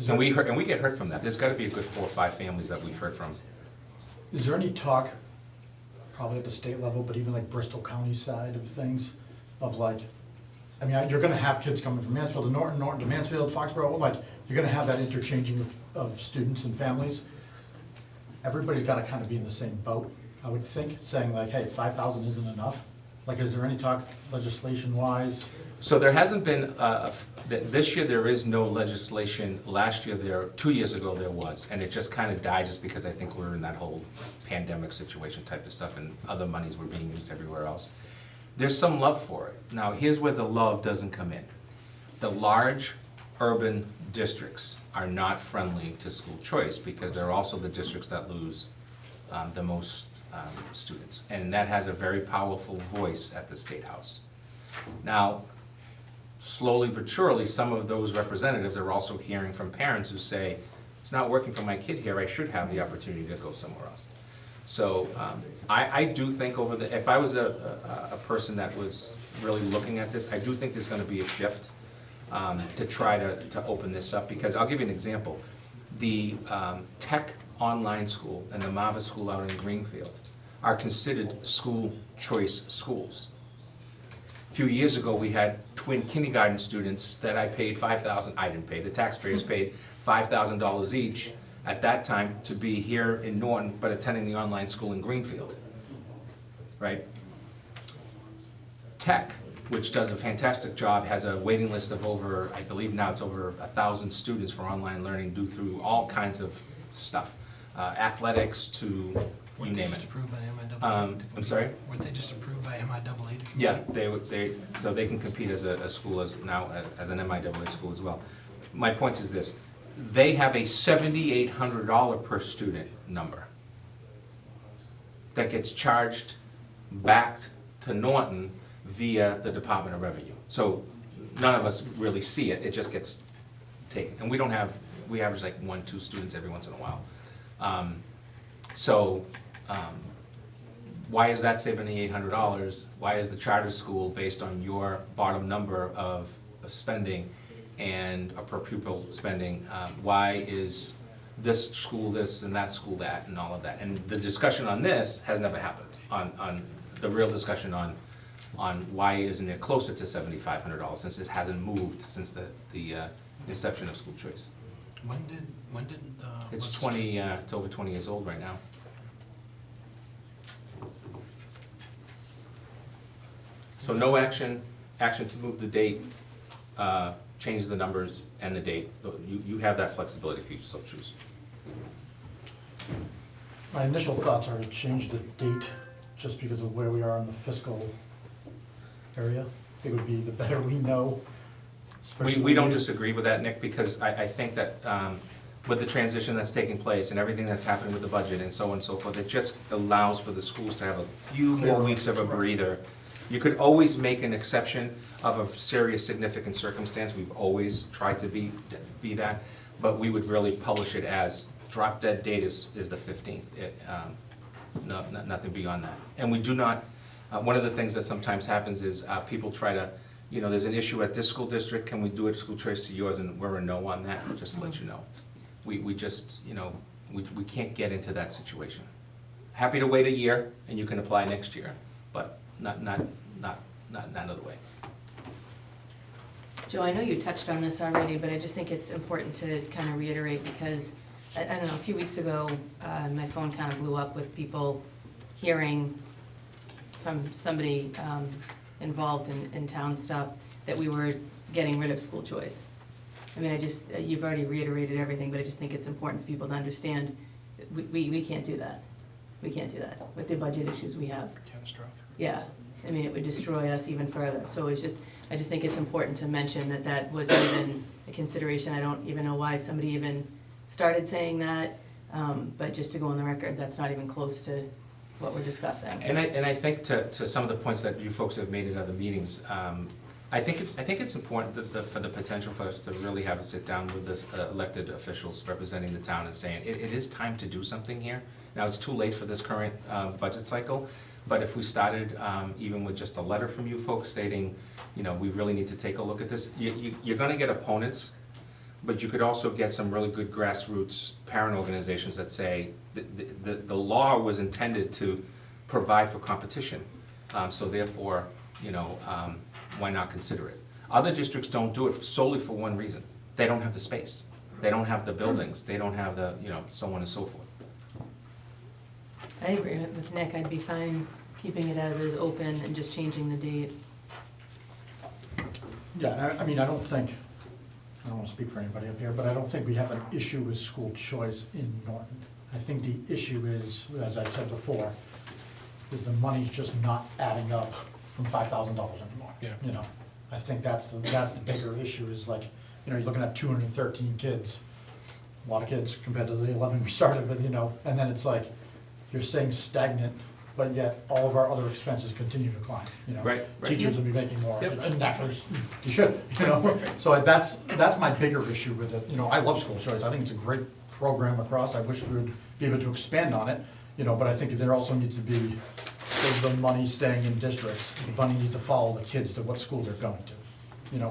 And we get hurt from that. There's gotta be a good 4 or 5 families that we've heard from. Is there any talk, probably at the state level, but even like Bristol County side of things, of like, I mean, you're gonna have kids coming from Mansfield to Norton, Norton to Mansfield, Foxborough, like, you're gonna have that interchanging of students and families. Everybody's gotta kind of be in the same boat, I would think, saying like, hey, 5,000 isn't enough. Like, is there any talk legislation-wise? So there hasn't been, this year there is no legislation. Last year 2 years ago there was, and it just kind of died just because I think we're in that whole pandemic situation type of stuff and other monies were being used everywhere else. There's some love for it. Now, here's where the love doesn't come in. The large urban districts are not friendly to school choice because they're also the districts that lose the most students. And that has a very powerful voice at the State House. Now, slowly but surely, some of those representatives are also hearing from parents who say, it's not working for my kid here, I should have the opportunity to go somewhere else. So I do think if I was a person that was really looking at this, I do think there's gonna be a shift to try to open this up, because I'll give you an example. The Tech Online School and the Marva School out in Greenfield are considered school choice schools. A few years ago, we had twin kindergarten students that I paid $5,000, I didn't pay, the taxpayers paid $5,000 each at that time to be here in Norton, but attending the online school in Greenfield, right? Tech, which does a fantastic job, has a waiting list of over, I believe now it's over 1,000 students for online learning due through all kinds of stuff, athletics to you Weren't they name just it. approved by MIAA? I'm sorry? Weren't they just approved by MIAA to compete? Yeah, so they can compete as a school as an MIAA school as well. My point is this, they have a $7,800 per student number that gets charged back to Norton via the Department of Revenue. So none of us really see it, it just gets taken. And we average like 1-2 students every once in a while. Why is that $7,800? Why is the charter school based on your bottom number of spending and a per pupil spending? Why is this school this and that school that and all of that? And the discussion on this has never happened, on the real discussion on why isn't it closer to $7,500 since it hasn't moved since the inception of school choice. When did It's it's over 20 years old right now. So no action to move the date, change the numbers and the date. You have that flexibility if you so choose. My initial thoughts are to change the date just because of where we are in the fiscal area. I think it would be the better we know. especially We don't when disagree with that, Nick, because I think that with the transition that's taking place and everything that's happening with the budget and so on and so forth, it just allows for the schools to have a few more weeks of a breather. You could always make an exception of a serious significant circumstance, we've always tried to be that, but we would really publish it as drop dead date is the 15th. Nothing beyond that. And we do not, one of the things that sometimes happens is people try to, there's an issue at this school district, can we do it school choice to yours, and we're a no on that, just to let you know. We just, we can't get into that situation. Happy to wait a year, and you can apply next year, but not another way. Joe, I know you touched on this already, but I just think it's important to kind of reiterate because, I don't know, a few weeks ago, my phone kind of blew up with people hearing from somebody involved in town stuff that we were getting rid of school choice. I mean, you've already reiterated everything, but I just think it's important for people to understand, we can't do that. We can't do that with the budget issues we have. Catastrophic. Yeah, I mean, it would destroy us even further. So I just think it's important to mention that wasn't even a consideration. I don't even know why somebody even started saying that, but just to go on the record, that's not even close to what we're discussing. And I think to some of the points that you folks have made in other meetings, I think it's important for the potential for us to really have a sit down with the elected officials representing the town and saying, it is time to do something here. Now, it's too late for this current budget cycle, but if we started even with just a letter from you folks stating, we really need to take a look at this, you're gonna get opponents, but you could also get some really good grassroots parent organizations that say the law was intended to provide for competition, so therefore, why not consider it? Other districts don't do it solely for one reason. They don't have the space. They don't have the buildings, they don't have the, so on and so forth. I agree with Nick, I'd be fine keeping it as is open and just changing the date. Yeah, and I mean, I don't want to speak for anybody up here, but I don't think we have an issue with school choice in Norton. I think the issue is, as I've said before, is the money's just not adding up from $5,000 anymore. Yeah. I think that's the bigger issue is like, you're looking at 213 kids, a lot of kids compared to the 11 we started with, and then it's like, you're saying stagnant, but yet all of our other expenses continue to climb, Right. Teachers will be making more, Yep. and naturally, you should, So that's my bigger issue with it. I love school choice. I think it's a great program across. I wish we would be able to expand on it, but I think there also needs to be, the money staying in districts, the money needs to follow the kids to what school they're going to.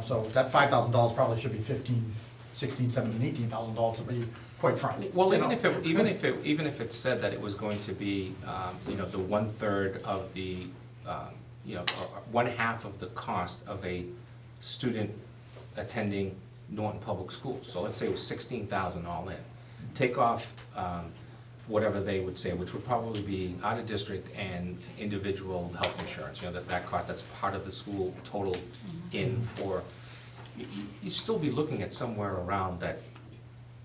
So that $5,000 probably should be $15,000, $16,000, $17,000, $18,000 to be quite frank. Well, even if it said that it was going to be, the 1/3 of the, or 1/2 of the cost of a student attending Norton Public Schools, so let's say it was $16,000 all in. Take off whatever they would say, which would probably be out of district and individual health insurance, that cost, that's part of the school total in for, you'd still be looking at somewhere around that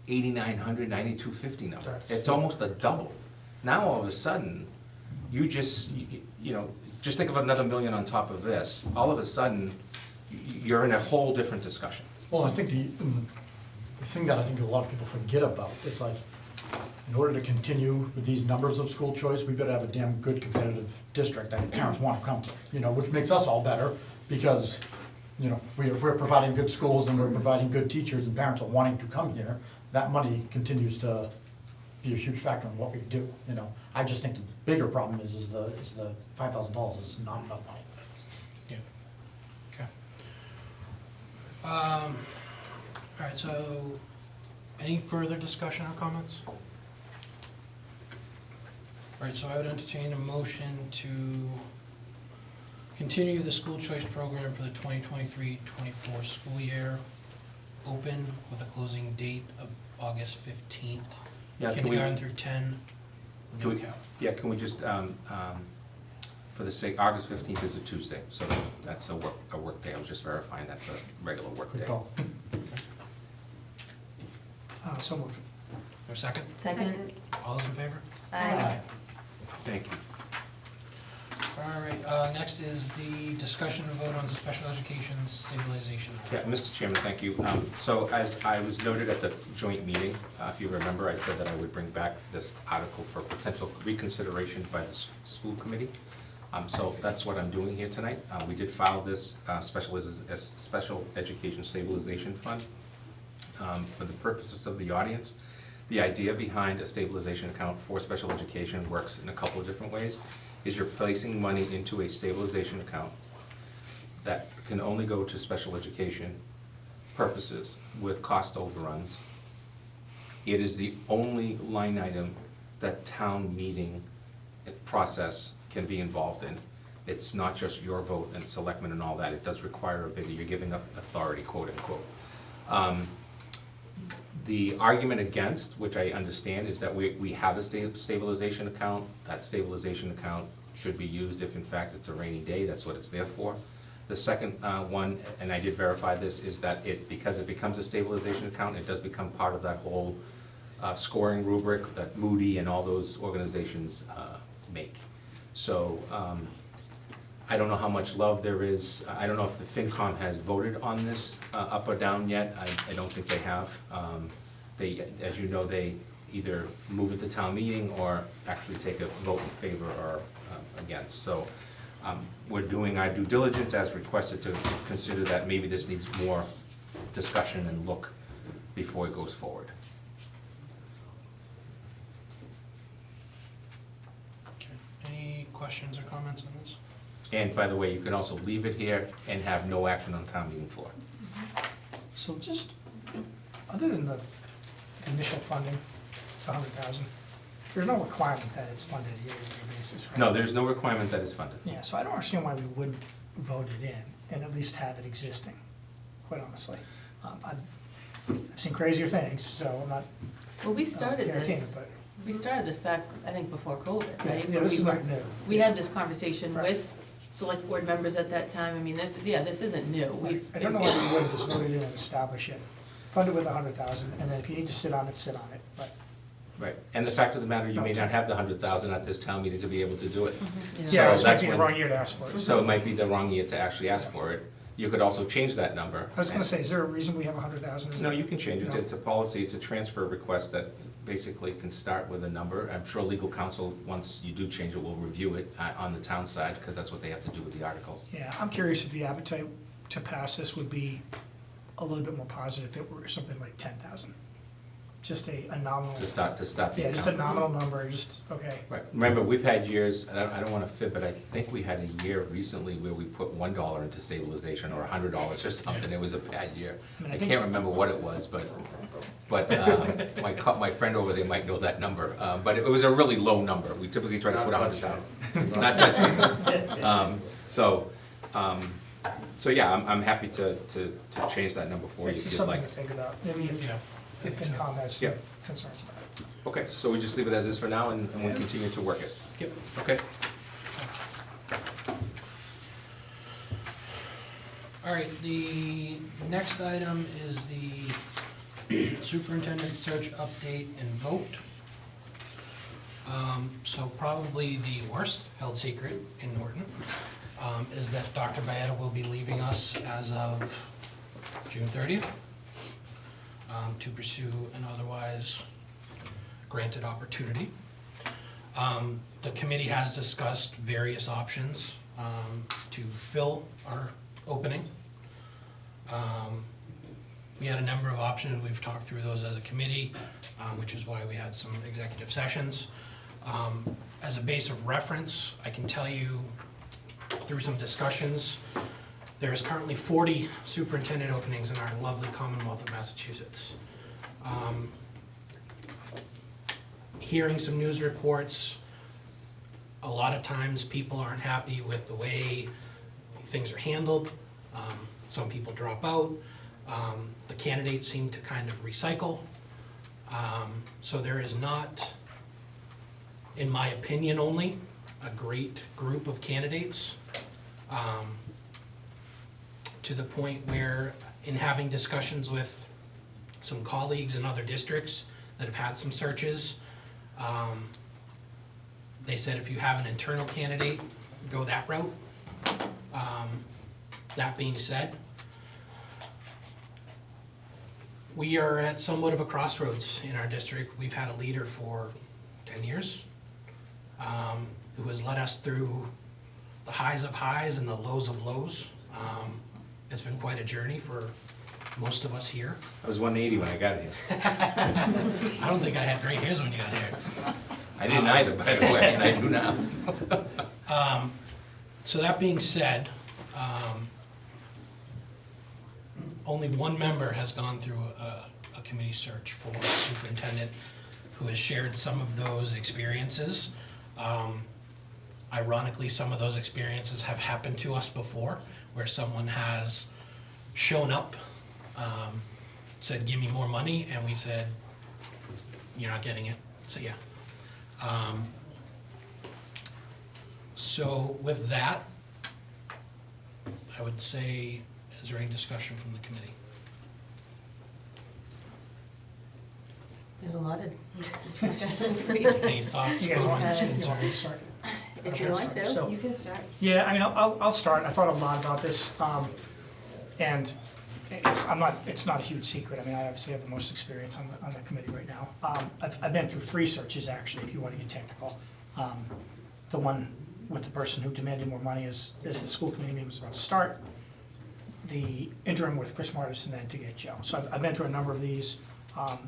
$8,900, $9,250 number. It's almost a double. Now, all of a sudden, you just think of another $1 million on top of this. All of a sudden, you're in a whole different discussion. Well, I think the thing that I think a lot of people forget about is like, in order to continue with these numbers of school choice, we better have a damn good competitive district that parents want to come to, which makes us all better because, if we're providing good schools and we're providing good teachers and parents are wanting to come here, that money continues to be a huge factor in what we do, I just think the bigger problem is the $5,000 is not enough money. Yeah. Okay. All right, so any further discussion or comments? All right, so I would entertain a motion to continue the school choice program for the 2023-24 school year, open with a closing date of August 15th. Yeah, can we- Kindergarten through 10, Can no we, count. yeah, can we just, for the sake, August 15th is a Tuesday, so that's a work day. I was just verifying that's a regular work Good day. call. So moved. Or second? Second? All those in favor? Aye. Thank you. All right, next is the discussion and vote on special education stabilization. Yeah, Mr. Chairman, thank you. So as I was noted at the joint meeting, if you remember, I said that I would bring back this article for potential reconsideration by the school committee. So that's what I'm doing here tonight. We did file this special education stabilization fund for the purposes of the audience. The idea behind a stabilization account for special education works in a couple of different ways. Is you're placing money into a stabilization account that can only go to special education purposes with cost overruns. It is the only line item that town meeting process can be involved in. It's not just your vote and selectmen and all that. It does require a bit, you're giving up authority, quote unquote. The argument against, which I understand, is that we have a stabilization account. That stabilization account should be used if in fact it's a rainy day, that's what it's there for. The second one, and I did verify this, is that because it becomes a stabilization account, it does become part of that whole scoring rubric that Moody and all those organizations make. So I don't know how much love there is. I don't know if the FinCom has voted on this up or down yet. I don't think they have. They, as you know, they either move it to town meeting or actually take a vote in favor or against. So we're doing our due diligence as requested to consider that maybe this needs more discussion and look before it goes forward. Okay. Any questions or comments on this? And by the way, you can also leave it here and have no action on town meeting floor. So just, other than the initial funding, the 100,000, there's no requirement that it's funded on a year-to-year basis, right? No, there's no requirement that it's funded. Yeah, so I don't understand why we wouldn't vote it in and at least have it existing, quite honestly. I've seen crazier things, so I'm not Well, we started guaranteeing this, it, but. we started this back, I think, before COVID, Yeah, right? yeah, this We is were- not new. We had this conversation Right. with select board members at that time. I mean, this isn't new. We've. I don't know why we wouldn't just voted in and establish it, fund it with 100,000, and then if you need to sit on it, sit on it, but. Right, and the fact of the matter, you may not have the 100,000 at this town meeting to be able to do it. Yeah, this might that's be the when- wrong year to ask for it. So it might be the wrong year to actually ask for it. You could also change that number. I was gonna say, is there a reason we have 100,000? No, you can change it. No. It's a policy, it's a transfer request that basically can start with a number. I'm sure legal counsel, once you do change it, will review it on the town side, because that's what they have to do with the articles. Yeah, I'm curious if the appetite to pass this would be a little bit more positive if it were something like 10,000. Just a nominal. To start the Yeah, just a account. nominal number, just, okay. Right, remember, we've had years, and I don't wanna fib, but I think we had a year recently where we put $1 into stabilization, or $100 or something. It was a bad year. I mean, I I think- can't remember what it was, but my friend over there might know that number. But it was a really low number. We typically try to put Not 100,000. Not touching. So yeah, I'm happy to change that number for you It's if just you'd something like. to think about, maybe if FinCom has Yeah. concerns about it. Okay, so we just leave it as is for now, and we'll continue to work it. Yep. Okay? All right, the next item is the superintendent search update and vote. So probably the worst held secret in Norton is that Dr. Baeta will be leaving us as of June 30th to pursue an otherwise granted opportunity. The committee has discussed various options to fill our opening. We had a number of options, we've talked through those as a committee, which is why we had some executive sessions. As a base of reference, I can tell you through some discussions, there is currently 40 superintendent openings in our lovely Commonwealth of Massachusetts. Hearing some news reports, a lot of times people aren't happy with the way things are handled. Some people drop out. The candidates seem to kind of recycle. So there is not, in my opinion only, a great group of candidates, to the point where, in having discussions with some colleagues in other districts that have had some searches, they said if you have an internal candidate, go that route. That being said, we are at somewhat of a crossroads in our district. We've had a leader for 10 years who has led us through the highs of highs and the lows of lows. It's been quite a journey for most of us here. I was 180 when I got here. I don't think I had gray hairs when you got here. I didn't either, by the way, and I do now. So that being said, only one member has gone through a committee search for superintendent who has shared some of those experiences. Ironically, some of those experiences have happened to us before, where someone has shown up, said, give me more money, and we said, you're not getting it, so yeah. So with that, I would say, is there any discussion from the committee? There's a lot of discussion. Any thoughts, You guys want comments, you want me to concerns? start? If you want to, So- you can start. Yeah, I mean, I'll start. I thought a lot about this, and it's not a huge secret. I mean, I obviously have the most experience on the committee right now. I've been through 3 searches, actually, if you want to get technical. The one with the person who demanded more money as the school committee meeting was about to start. The interim with Chris Martis, and then to get Joe. So I've been through a number of these, and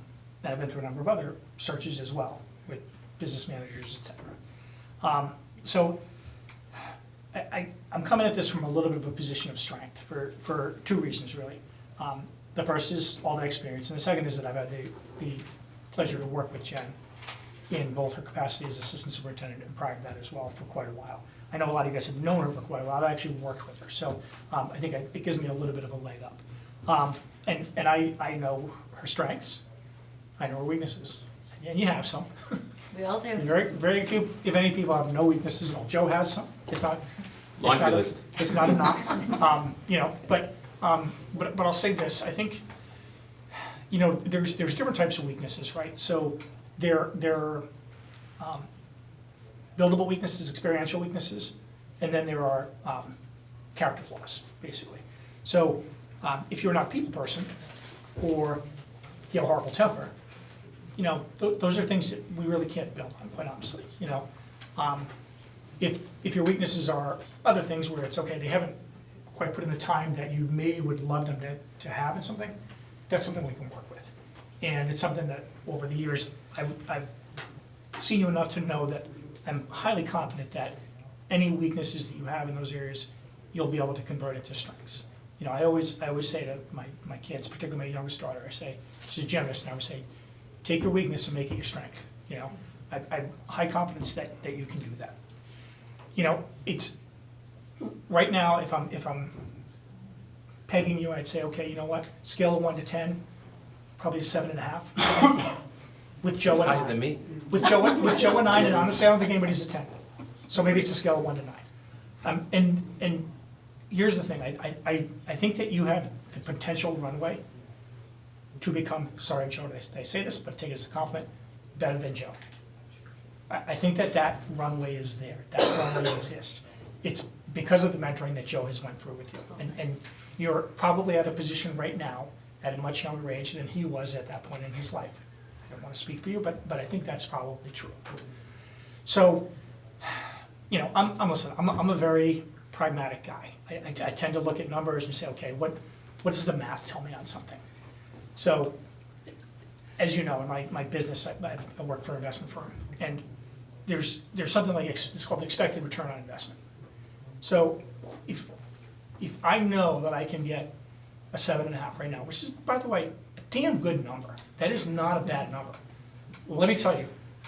I've been through a number of other searches as well, with business managers, et cetera. So I'm coming at this from a little bit of a position of strength for 2 reasons, really. The first is all the experience, and the second is that I've had the pleasure to work with Jen in both her capacity as assistant superintendent and prior to that as well for quite a while. I know a lot of you guys have known her for quite a while. I've actually worked with her, so I think it gives me a little bit of a leg up. And I know her strengths, I know her weaknesses, and you have some. We all do. Very few, if any, people have no weaknesses at all. Joe has some, it's not. it's Laundry not a- list. It's not a knock, you know, but I'll say this, I think, you know, there's different types of weaknesses, right? So there are buildable weaknesses, experiential weaknesses, and then there are character flaws, basically. So if you're not a people person, or you have a horrible temper, you know, those are things that we really can't build on, quite honestly, you know. If your weaknesses are other things where it's okay, they haven't quite put in the time that you maybe would love them to have in something, that's something we can work with. And it's something that over the years, I've seen you enough to know that I'm highly confident that any weaknesses that you have in those areas, you'll be able to convert into strengths. You know, I always say to my kids, particularly my youngest daughter, I say, she's generous, and I would say, take your weakness and make it your strength, you know? I have high confidence that you can do that. You know, it's, right now, if I'm pegging you, I'd say, okay, you know what, scale of 1 to 10, probably a 7.5. With Joe It's and higher I. than me. With Joe and 9, and honestly, I don't think anybody's a 10. So maybe it's a scale of 1 to 9. And here's the thing, I think that you have the potential runway to become, sorry, Joe, I say this, but take it as a compliment, better than Joe. I think that runway is there, that runway exists. It's because of the mentoring that Joe has went through with you. And you're probably at a position right now, at a much younger age than he was at that point in his life. I don't want to speak for you, but I think that's probably true. So, you know, I'm a very pragmatic guy. I tend to look at numbers and say, okay, what does the math tell me on something? So, as you know, in my business, I work for an investment firm, and there's something like, it's called expected return on investment. So, if I know that I can get a 7.5 right now, which is, by the way, a damn good number, that is not a bad number. Well, let me tell you,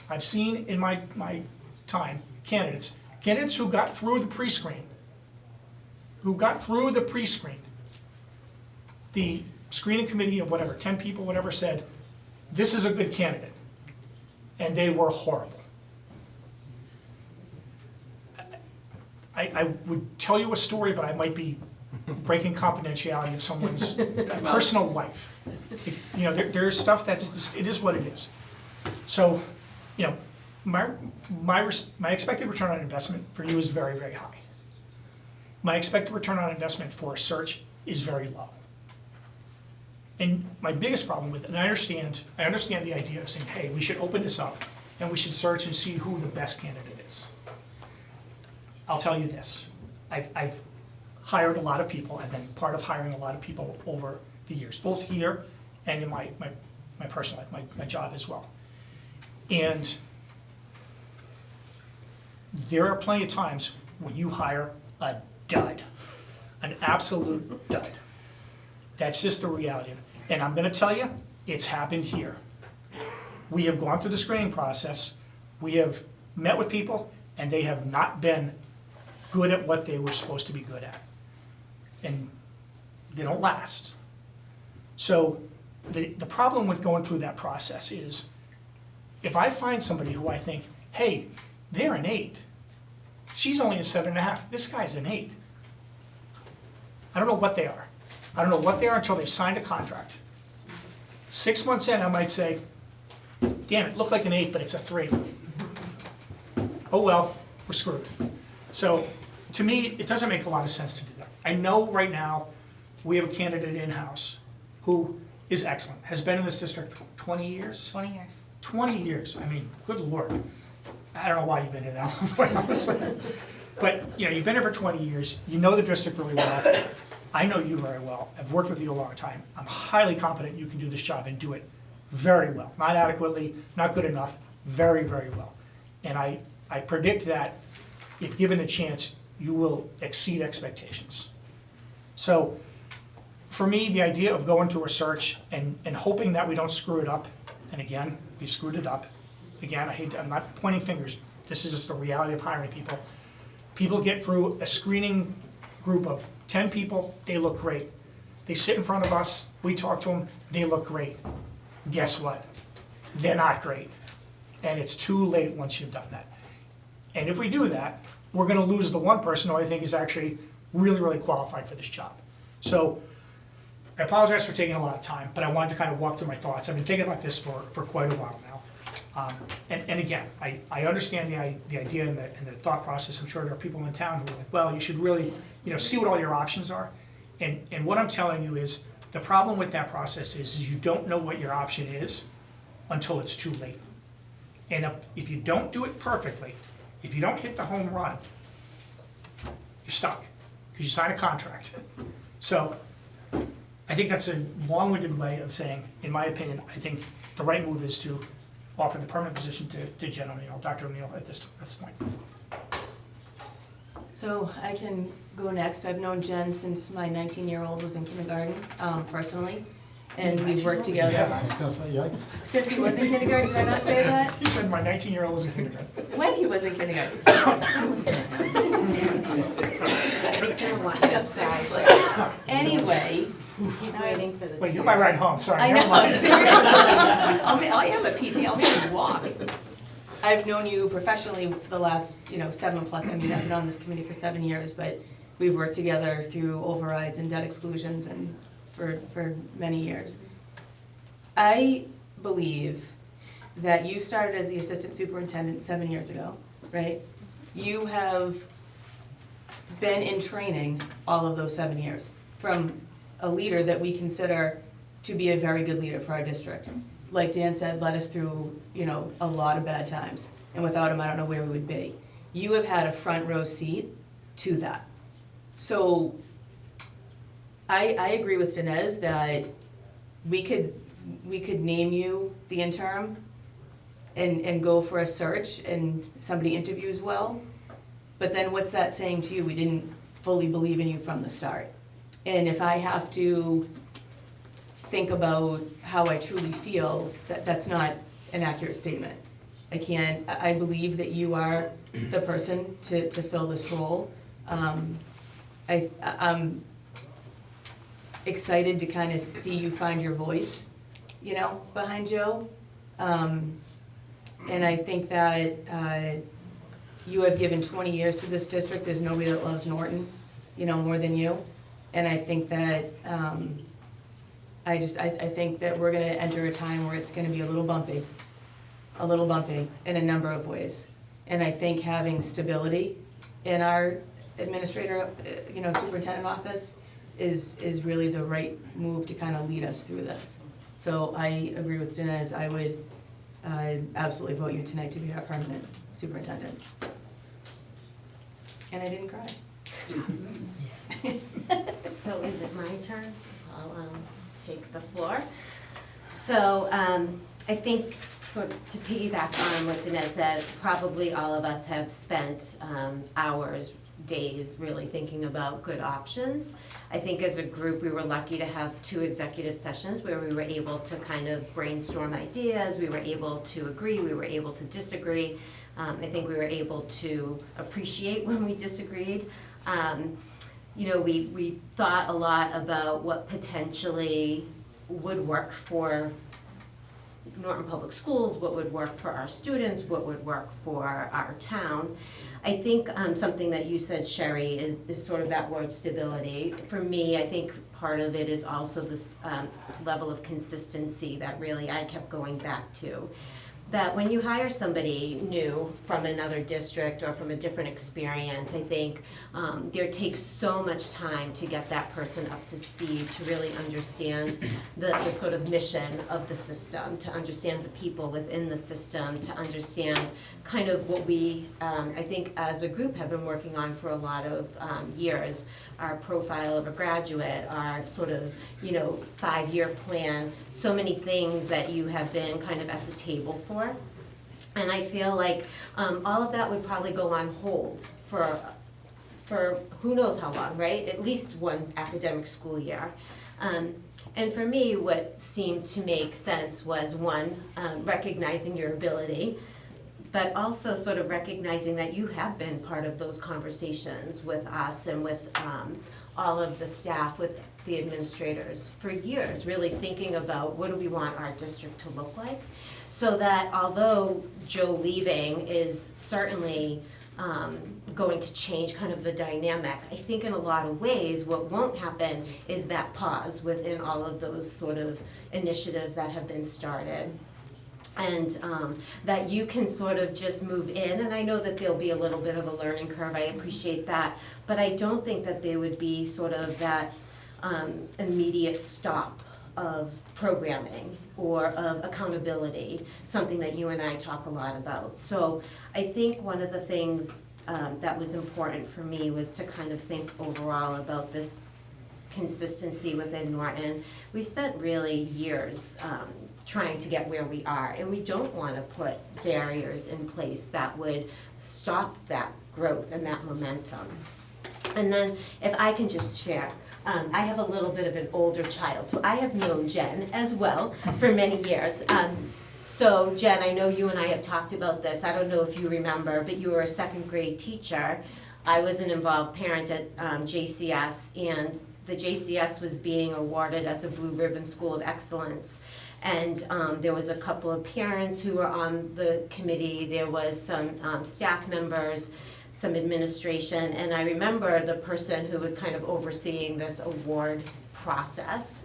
I've seen in my time candidates who got through the pre-screen, the screening committee of whatever, 10 people, whatever, said, this is a good candidate, and they were horrible. I would tell you a story, but I might be breaking confidentiality of someone's personal life. You know, there's stuff that's just, it is what it is. So, you know, my expected return on investment for you is very, very high. My expected return on investment for a search is very low. And my biggest problem with it, and I understand the idea of saying, hey, we should open this up and we should search and see who the best candidate is. I'll tell you this, I've hired a lot of people, I've been part of hiring a lot of people over the years, both here and in my personal life, my job as well. And there are plenty of times when you hire a dud, an absolute dud. That's just the reality of it. And I'm gonna tell you, it's happened here. We have gone through the screening process, we have met with people, and they have not been good at what they were supposed to be good at. And they don't last. So the problem with going through that process is, if I find somebody who I think, hey, they're an 8, she's only a 7.5, this guy's an 8. I don't know what they are. I don't know what they are until they've signed a contract. 6 months in, I might say, damn, it looked like an 8, but it's a 3. Oh well, we're screwed. So, to me, it doesn't make a lot of sense to do that. I know right now, we have a candidate in-house who is excellent, has been in this district 20 years? 20 years. 20 years, I mean, good Lord. I don't know why you've been here that long, quite honestly. But, you know, you've been here for 20 years, you know the district really well. I know you very well, I've worked with you a long time. I'm highly confident you can do this job and do it very well. Not adequately, not good enough, very, very well. And I predict that if given a chance, you will exceed expectations. So, for me, the idea of going through a search and hoping that we don't screw it up, and again, we've screwed it up. Again, I'm not pointing fingers, this is just the reality of hiring people. People get through a screening group of 10 people, they look great. They sit in front of us, we talk to them, they look great. Guess what? They're not great. And it's too late once you've done that. And if we do that, we're gonna lose the one person who I think is actually really, really qualified for this job. So I apologize for taking a lot of time, but I wanted to kind of walk through my thoughts. I've been thinking about this for quite a while now. And again, I understand the idea and the thought process. I'm sure there are people in town who are like, well, you should really, see what all your options are. And what I'm telling you is, the problem with that process is you don't know what your option is until it's too late. And if you don't do it perfectly, if you don't hit the home run, you're stuck, because you sign a contract. So I think that's a long-winded way of saying, in my opinion, I think the right move is to offer the permanent position to Jen O'Neill, Dr. O'Neill at this point. So I can go next. I've known Jen since my 19-year-old was in kindergarten, personally, and we've worked together. Yeah, I was gonna say, yikes. Since he was in kindergarten, did I not say that? He said my 19-year-old was in kindergarten. When he was in kindergarten. He's gonna want you outside. Anyway. He's waiting for the Wait, you're my ride home, sorry. I never know, mind. seriously. I'll have a PT, I'll make you walk. I've known you professionally for the last, 7+, I mean, I've been on this committee for 7 years, but we've worked together through overrides and debt exclusions and for many years. I believe that you started as the assistant superintendent 7 years ago, right? You have been in training all of those 7 years from a leader that we consider to be a very good leader for our district. Like Dan said, led us through, a lot of bad times. And without him, I don't know where we would be. You have had a front row seat to that. So I agree with Dinesh that we could name you the interim and go for a search and somebody interviews well. But then what's that saying to you? We didn't fully believe in you from the start. And if I have to think about how I truly feel, that's not an accurate statement. I believe that you are the person to fill this role. I'm excited to kind of see you find your voice, behind Joe. And I think that you have given 20 years to this district. There's nobody that loves Norton, more than you. And I think that, I think that we're gonna enter a time where it's gonna be a little bumpy in a number of ways. And I think having stability in our administrator, superintendent office is really the right move to kind of lead us through this. So I agree with Dinesh. I would absolutely vote you tonight to be our permanent superintendent. And I didn't cry. So is it my turn? I'll take the floor. So I think, sort of to piggyback on what Dinesh said, probably all of us have spent hours, days really thinking about good options. I think as a group, we were lucky to have 2 executive sessions where we were able to kind of brainstorm ideas, we were able to agree, we were able to disagree. I think we were able to appreciate when we disagreed. We thought a lot about what potentially would work for Norton Public Schools, what would work for our students, what would work for our town. I think something that you said, Sherry, is sort of that word stability. For me, I think part of it is also this level of consistency that really I kept going back to. That when you hire somebody new from another district or from a different experience, I think there takes so much time to get that person up to speed, to really understand the sort of mission of the system, to understand the people within the system, to understand kind of what we, I think as a group, have been working on for a lot of years. Our profile of a graduate, our sort of, 5-year plan, so many things that you have been kind of at the table for. And I feel like all of that would probably go on hold for who knows how long, right? At least one academic school year. And for me, what seemed to make sense was, one, recognizing your ability, but also sort of recognizing that you have been part of those conversations with us and with all of the staff, with the administrators for years, really thinking about what do we want our district to look like, so that although Joe leaving is certainly going to change kind of the dynamic, I think in a lot of ways what won't happen is that pause within all of those sort of initiatives that have been started. And that you can sort of just move in, and I know that there'll be a little bit of a learning curve, I appreciate that, but I don't think that there would be sort of that immediate stop of programming or of accountability, something that you and I talk a lot about. So I think one of the things that was important for me was to kind of think overall about this consistency within Norton. We spent really years trying to get where we are, and we don't want to put barriers in place that would stop that growth and that momentum. And then if I can just share, I have a little bit of an older child, so I have known Jen as well for many years. So Jen, I know you and I have talked about this. I don't know if you remember, but you were a second grade teacher. I was an involved parent at JCS, and the JCS was being awarded as a Blue Ribbon School of Excellence. And there was a couple of parents who were on the committee. There was some staff members, some administration, and I remember the person who was kind of overseeing this award process.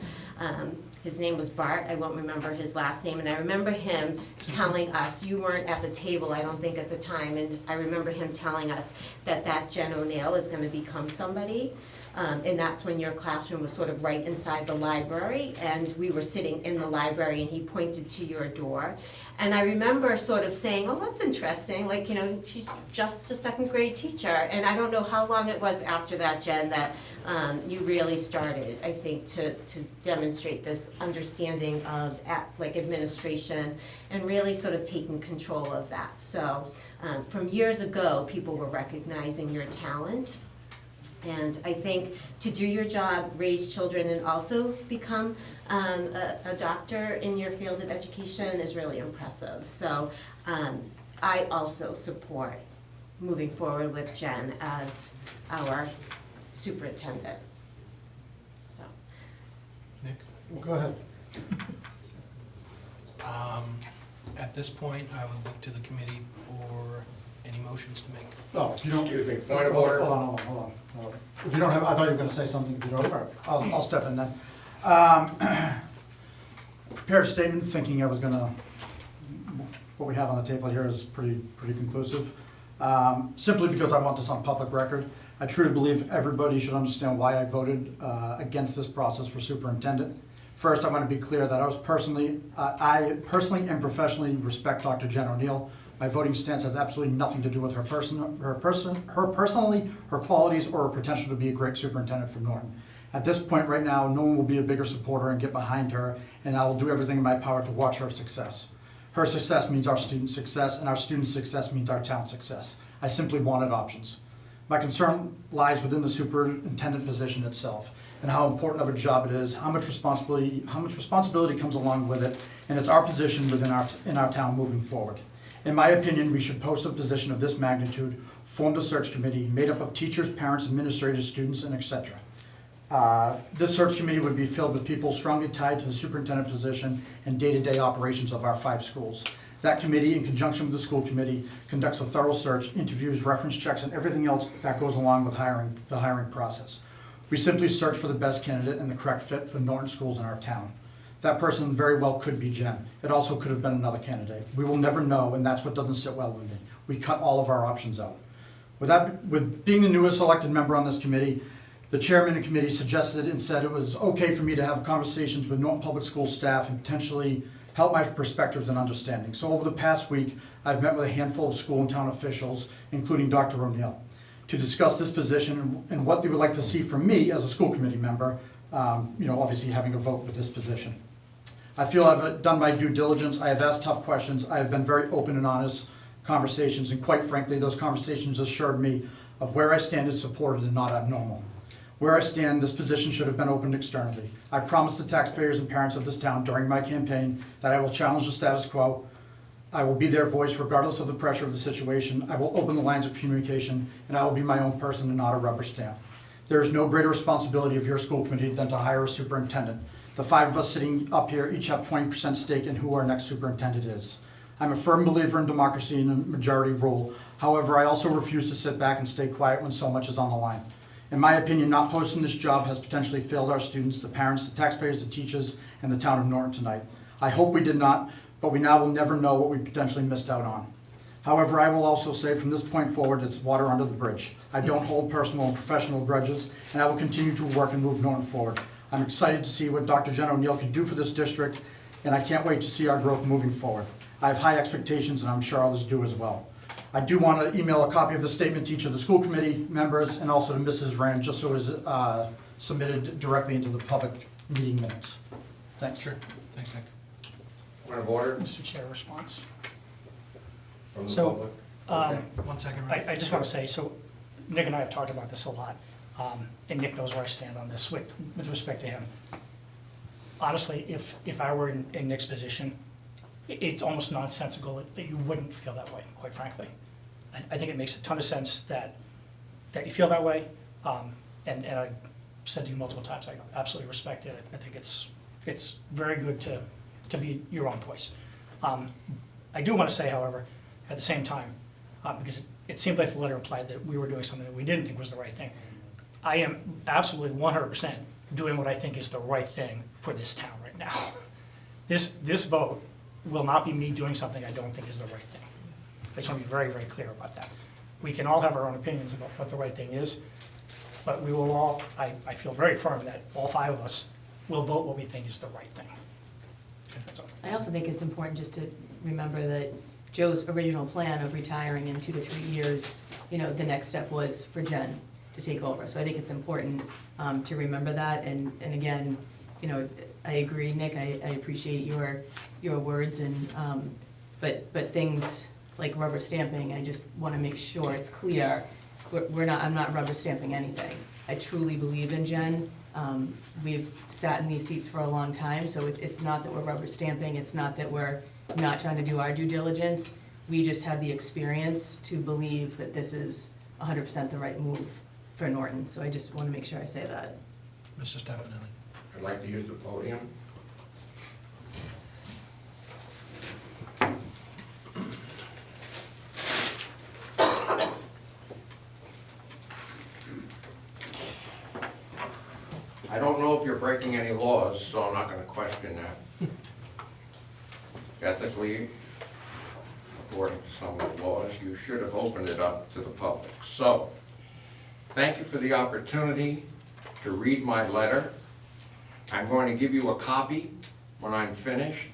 His name was Bart, I won't remember his last name, and I remember him telling us, you weren't at the table, I don't think at the time, and I remember him telling us that Jen O'Neill is gonna become somebody. And that's when your classroom was sort of right inside the library, and we were sitting in the library, and he pointed to your door. And I remember sort of saying, oh, that's interesting, like, you know, she's just a second grade teacher. And I don't know how long it was after that, Jen, that you really started, I think, to demonstrate this understanding of like administration and really sort of taking control of that. So from years ago, people were recognizing your talent. And I think to do your job, raise children, and also become a doctor in your field of education is really impressive. So I also support moving forward with Jen as our superintendent. So. Nick? Go ahead. At this point, I would look to the committee for any motions to make. Oh, if you don't. Excuse me, point of order. Hold on. If you don't have, I thought you were gonna say something, if you don't, all right, I'll step in then. Prepared a statement thinking I was gonna, what we have on the table here is pretty conclusive. Simply because I want this on public record. I truly believe everybody should understand why I voted against this process for superintendent. First, I want to be clear that I personally and professionally respect Dr. Jen O'Neill. My voting stance has absolutely nothing to do with her personally, her qualities, or her potential to be a great superintendent for Norton. At this point right now, no one will be a bigger supporter and get behind her, and I will do everything in my power to watch her success. Her success means our student success, and our student success means our town success. I simply wanted options. My concern lies within the superintendent position itself, and how important of a job it is, how much responsibility comes along with it, and it's our position within our town moving forward. In my opinion, we should post a position of this magnitude, form a search committee made up of teachers, parents, administrators, students, and etc. This search committee would be filled with people strongly tied to the superintendent position and day-to-day operations of our 5 schools. That committee, in conjunction with the school committee, conducts a thorough search, interviews, reference checks, and everything else that goes along with the hiring process. We simply search for the best candidate and the correct fit for Norton schools in our town. That person very well could be Jen. It also could have been another candidate. We will never know, and that's what doesn't sit well with me. We cut all of our options out. With being the newest elected member on this committee, the chairman of the committee suggested and said it was okay for me to have conversations with Norton Public School staff and potentially help my perspectives and understanding. So over the past week, I've met with a handful of school and town officials, including Dr. O'Neill, to discuss this position and what they would like to see from me as a school committee member, obviously having a vote with this position. I feel I've done my due diligence. I have asked tough questions. I have been very open and honest conversations, and quite frankly, those conversations assured me of where I stand is supported and not abnormal. Where I stand, this position should have been opened externally. I promised the taxpayers and parents of this town during my campaign that I will challenge the status quo. I will be their voice regardless of the pressure of the situation. I will open the lines of communication, and I will be my own person and not a rubber stamp. There is no greater responsibility of your school committee than to hire a superintendent. The 5 of us sitting up here each have 20% stake in who our next superintendent is. I'm a firm believer in democracy and a majority rule. However, I also refuse to sit back and stay quiet when so much is on the line. In my opinion, not posting this job has potentially failed our students, the parents, the taxpayers, the teachers, and the town of Norton tonight. I hope we did not, but we now will never know what we potentially missed out on. However, I will also say from this point forward, it's water under the bridge. I don't hold personal and professional grudges, and I will continue to work and move Norton forward. I'm excited to see what Dr. Jen O'Neill can do for this district, and I can't wait to see our growth moving forward. I have high expectations, and I'm sure others do as well. I do want to email a copy of the statement to each of the school committee members and also to Mrs. Rand, just so it is submitted directly into the public meeting minutes. Thanks. Sure. Thanks, Nick. Point of order Mr. Chair, response. from the So, public? Um, 1 second, Ralph. I just want to say, so Nick and I have talked about this a lot, and Nick knows where I stand on this with respect to him. Honestly, if I were in Nick's position, it's almost nonsensical that you wouldn't feel that way, quite frankly. I think it makes a ton of sense that you feel that way, and I said to you multiple times, I absolutely respect it. I think it's very good to be your own voice. I do want to say, however, at the same time, because it seemed like the letter implied that we were doing something that we didn't think was the right thing, I am absolutely 100% doing what I think is the right thing for this town right now. This vote will not be me doing something I don't think is the right thing. I just want to be very, very clear about that. We can all have our own opinions about what the right thing is, but we will all, I feel very firm that all 5 of us will vote what we think is the right thing. That's all. I also think it's important just to remember that Joe's original plan of retiring in 2 to 3 years, you know, the next step was for Jen to take over. So I think it's important to remember that. And again, you know, I agree, Nick, I appreciate your words, and but things like rubber stamping, I just want to make sure it's clear. I'm not rubber stamping anything. I truly believe in Jen. We've sat in these seats for a long time, so it's not that we're rubber stamping, it's not that we're not trying to do our due diligence. We just have the experience to believe that this is 100% the right move for Norton, so I just want to make sure I say that. Mr. Stefanelli. I'd like to use the podium. I don't know if you're breaking any laws, so I'm not going to question that. Ethically, according to some of the laws, you should have opened it up to the public. So, thank you for the opportunity to read my letter. I'm going to give you a copy when I'm finished,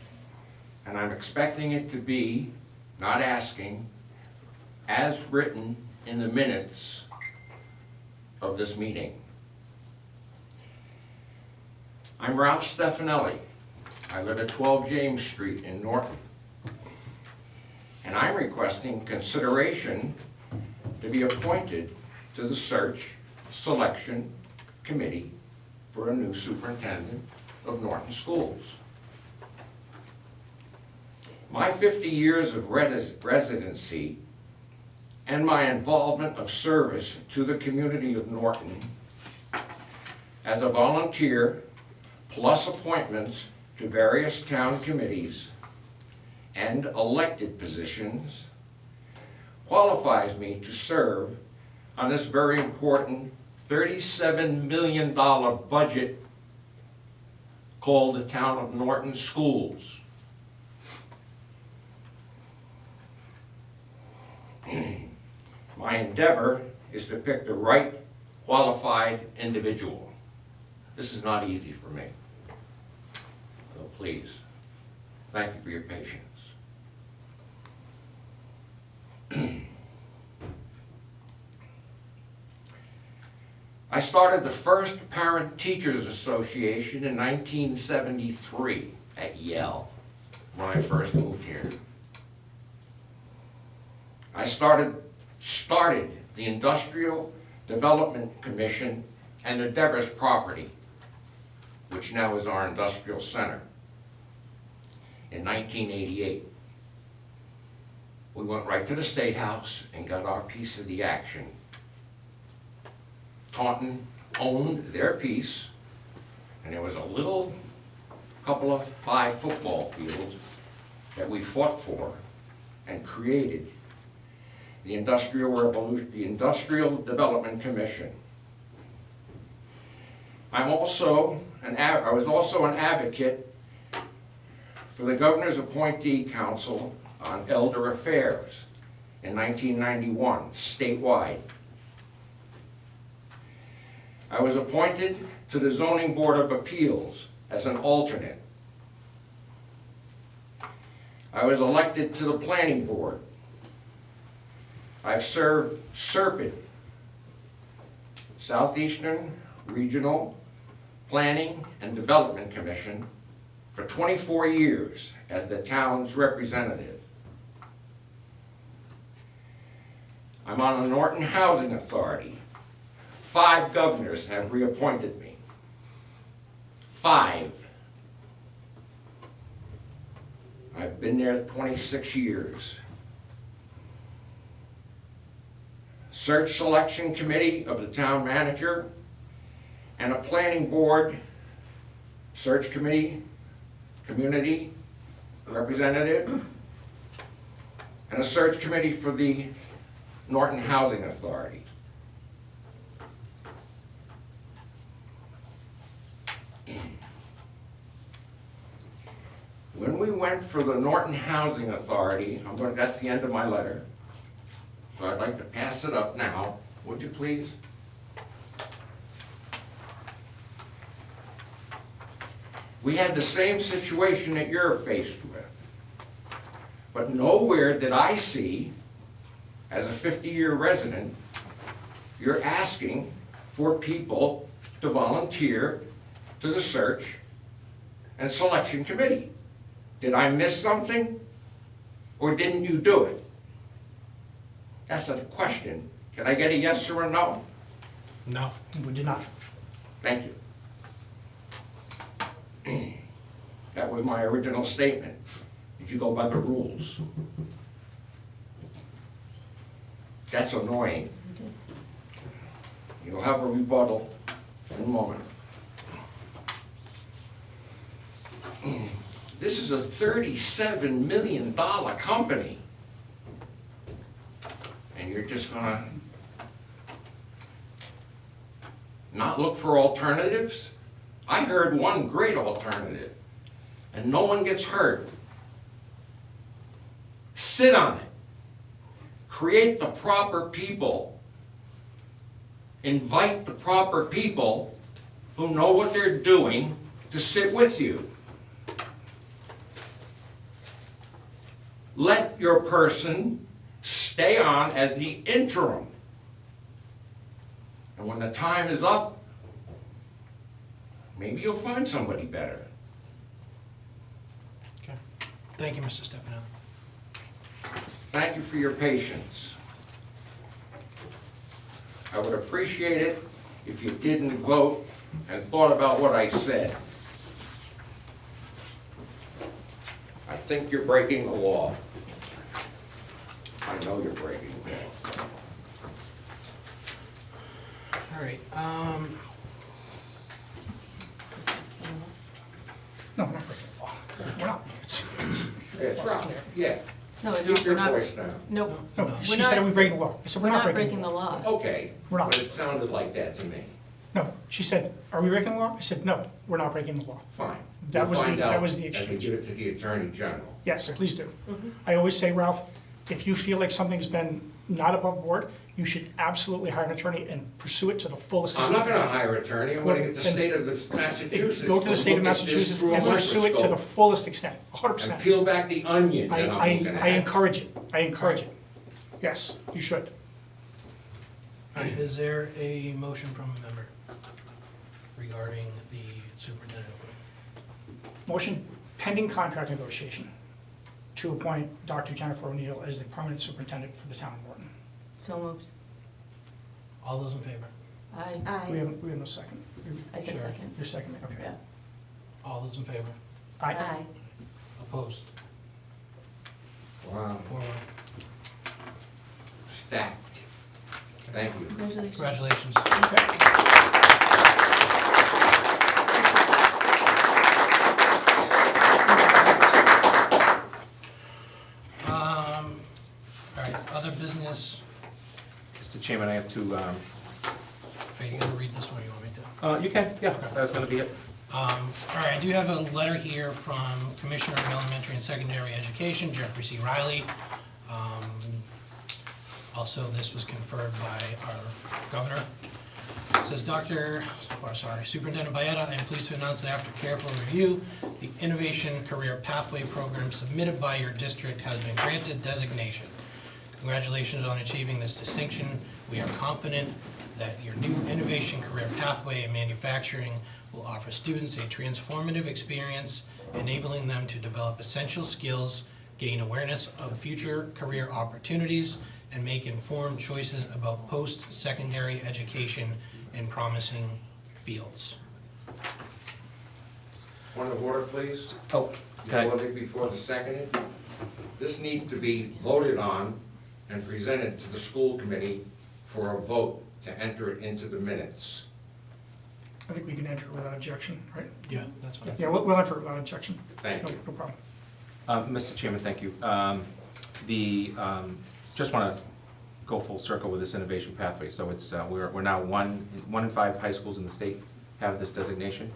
and I'm expecting it to be, not asking, as written in the minutes of this meeting. I'm Ralph Stefanelli. I live at 12 James Street in Norton. And I'm requesting consideration to be appointed to the search selection committee for a new superintendent of Norton schools. My 50 years of residency and my involvement of service to the community of Norton as a volunteer, plus appointments to various town committees and elected positions, qualifies me to serve on this very important $37 million budget called the Town of Norton Schools. My endeavor is to pick the right qualified individual. This is not easy for me. So please, thank you for your patience. I started the first Parent Teachers Association in 1973 at Yale when I first moved here. I started the Industrial Development Commission and the Devers property, which now is our industrial center, in 1988. we went right to the State House and got our piece of the action. Taunton owned their piece, and there was a little couple of 5 football fields that we fought for and created the Industrial Development Commission. I was also an advocate for the Governor's Appointee Council on Elder Affairs in 1991, statewide. I was appointed to the Zoning Board of Appeals as an alternate. I was elected to the Planning Board. I've served SERPID, Southeastern Regional Planning and Development Commission, for 24 years as the town's representative. I'm on the Norton Housing Authority. 5 governors have reappointed me. 5. I've been there 26 years. Search Selection Committee of the Town Manager, and a Planning Board Search Committee, Community Representative, and a Search Committee for the Norton Housing Authority. When we went for the Norton Housing Authority, that's the end of my letter, so I'd like to pass it up now, would you please? We had the same situation that you're faced with, but nowhere did I see, as a 50-year resident, you're asking for people to volunteer to the Search and Selection Committee. Did I miss something, or didn't you do it? That's a question. Can I get a yes or a no? No. We did not. Thank you. That was my original statement. Did you go by the rules? That's annoying. You'll have a rebuttal in a moment. This is a $37 million company. And you're just gonna not look for alternatives? I heard one great alternative, and no one gets hurt. Sit on it. Create the proper people. Invite the proper people who know what they're doing to sit with you. Let your person stay on as the interim. And when the time is up, maybe you'll find somebody better. Okay. Thank you, Mr. Stefano. Thank you for your patience. I would appreciate it if you didn't vote and thought about what I said. I think you're breaking the law. I know you're breaking the law. All right, No, we're not breaking the law. We're not. It's Ralph, yeah. No, Keep your we're not. voice down. Nope. No, We're she not- said, are we breaking the law? I said, We're not breaking the law. Okay, We're not. but it sounded like that to me. No, she said, are we breaking the law? I said, no, we're not breaking the law. Fine. That We'll was the- find that out was the as we exchange. give it to the Attorney General. Yes, please do. I always say, Ralph, if you feel like something's been not above board, you should absolutely hire an attorney and pursue it to the fullest I'm extent. not gonna hire an attorney, I'm gonna get the Then- state of Massachusetts. Go to the state of look at this Massachusetts through a and pursue it to the microscope fullest extent, And 100%. peel back the onion that I'm looking at. I encourage it. I encourage it. Yes, you should. all right, is there a motion from a member regarding the superintendent opening? Motion pending contract negotiation to appoint Dr. Jennifer O'Neill as the permanent superintendent for the town of Morton. So moved. All those in favor? Aye. We have no second. I said Sure. second. You're second, okay. Yeah. All those in favor? Aye. Opposed? Wow. 4-1. stacked. Thank you. Congratulations. Congratulations. All right, other business, Mr. Chairman, I have to, are you gonna read this one, or you want me to? you can, yeah, that's gonna be it. All right, I do have a letter here from Commissioner of Elementary and Secondary Education, Jeffrey C. Riley. Also, this was conferred by our governor. It says, Superintendent Byetta, I am pleased to announce that after careful review, the Innovation Career Pathway Program submitted by your district has been granted designation. Congratulations on achieving this distinction. We are confident that your new Innovation Career Pathway in Manufacturing will offer students a transformative experience, enabling them to develop essential skills, gain awareness of future career opportunities, and make informed choices about post-secondary education in promising fields. Point of order, please. Oh, okay. Before the seconded. This needs to be voted on and presented to the school committee for a vote to enter it into the minutes. I think we can enter it without objection, right? Yeah, that's fine. Yeah, we'll enter it without objection. Thank you. No problem. Mr. Chairman, thank you. Just want to go full circle with this innovation pathway. So it's, we're now one in 5 high schools in the state have this designation.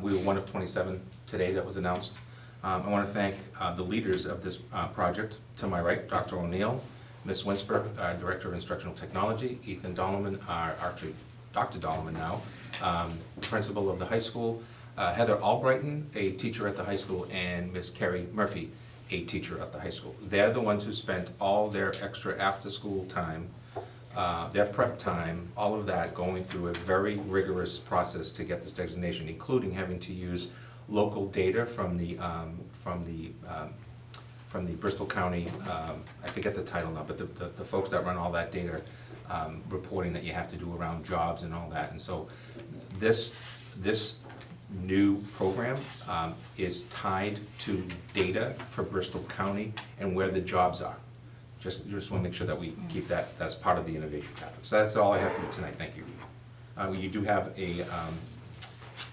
We were one of 27 today that was announced. I want to thank the leaders of this project. To my right, Dr. O'Neill, Ms. Winsper, Director of Instructional Technology, Ethan Dolleman, actually Dr. Dolleman now, Principal of the high school, Heather Albrighton, a teacher at the high school, and Ms. Carrie Murphy, a teacher at the high school. They're the ones who spent all their extra after-school time, their prep time, all of that, going through a very rigorous process to get this designation, including having to use local data from the Bristol County, I forget the title now, but the folks that run all that data reporting that you have to do around jobs and all that. And so this new program is tied to data for Bristol County and where the jobs are. Just want to make sure that we keep that as part of the innovation pathway. So that's all I have for you tonight. Thank you. You do have a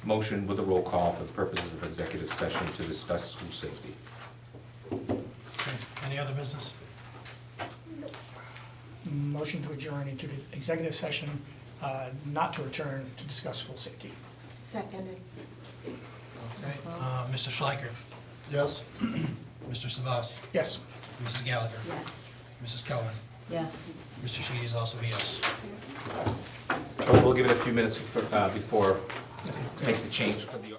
motion with a roll call for the purposes of executive session to discuss school safety. Okay, any other business? Motion to adjourn into the executive session, not to return to discuss school safety. Seconded. Okay, Mr. Schleicher, Yes? Mr. Savas, Yes. Mrs. Gallagher, Yes. Mrs. Kelvin, Yes. Mr. Sheedy is also a yes. So we'll give it a few minutes before to make the change for the.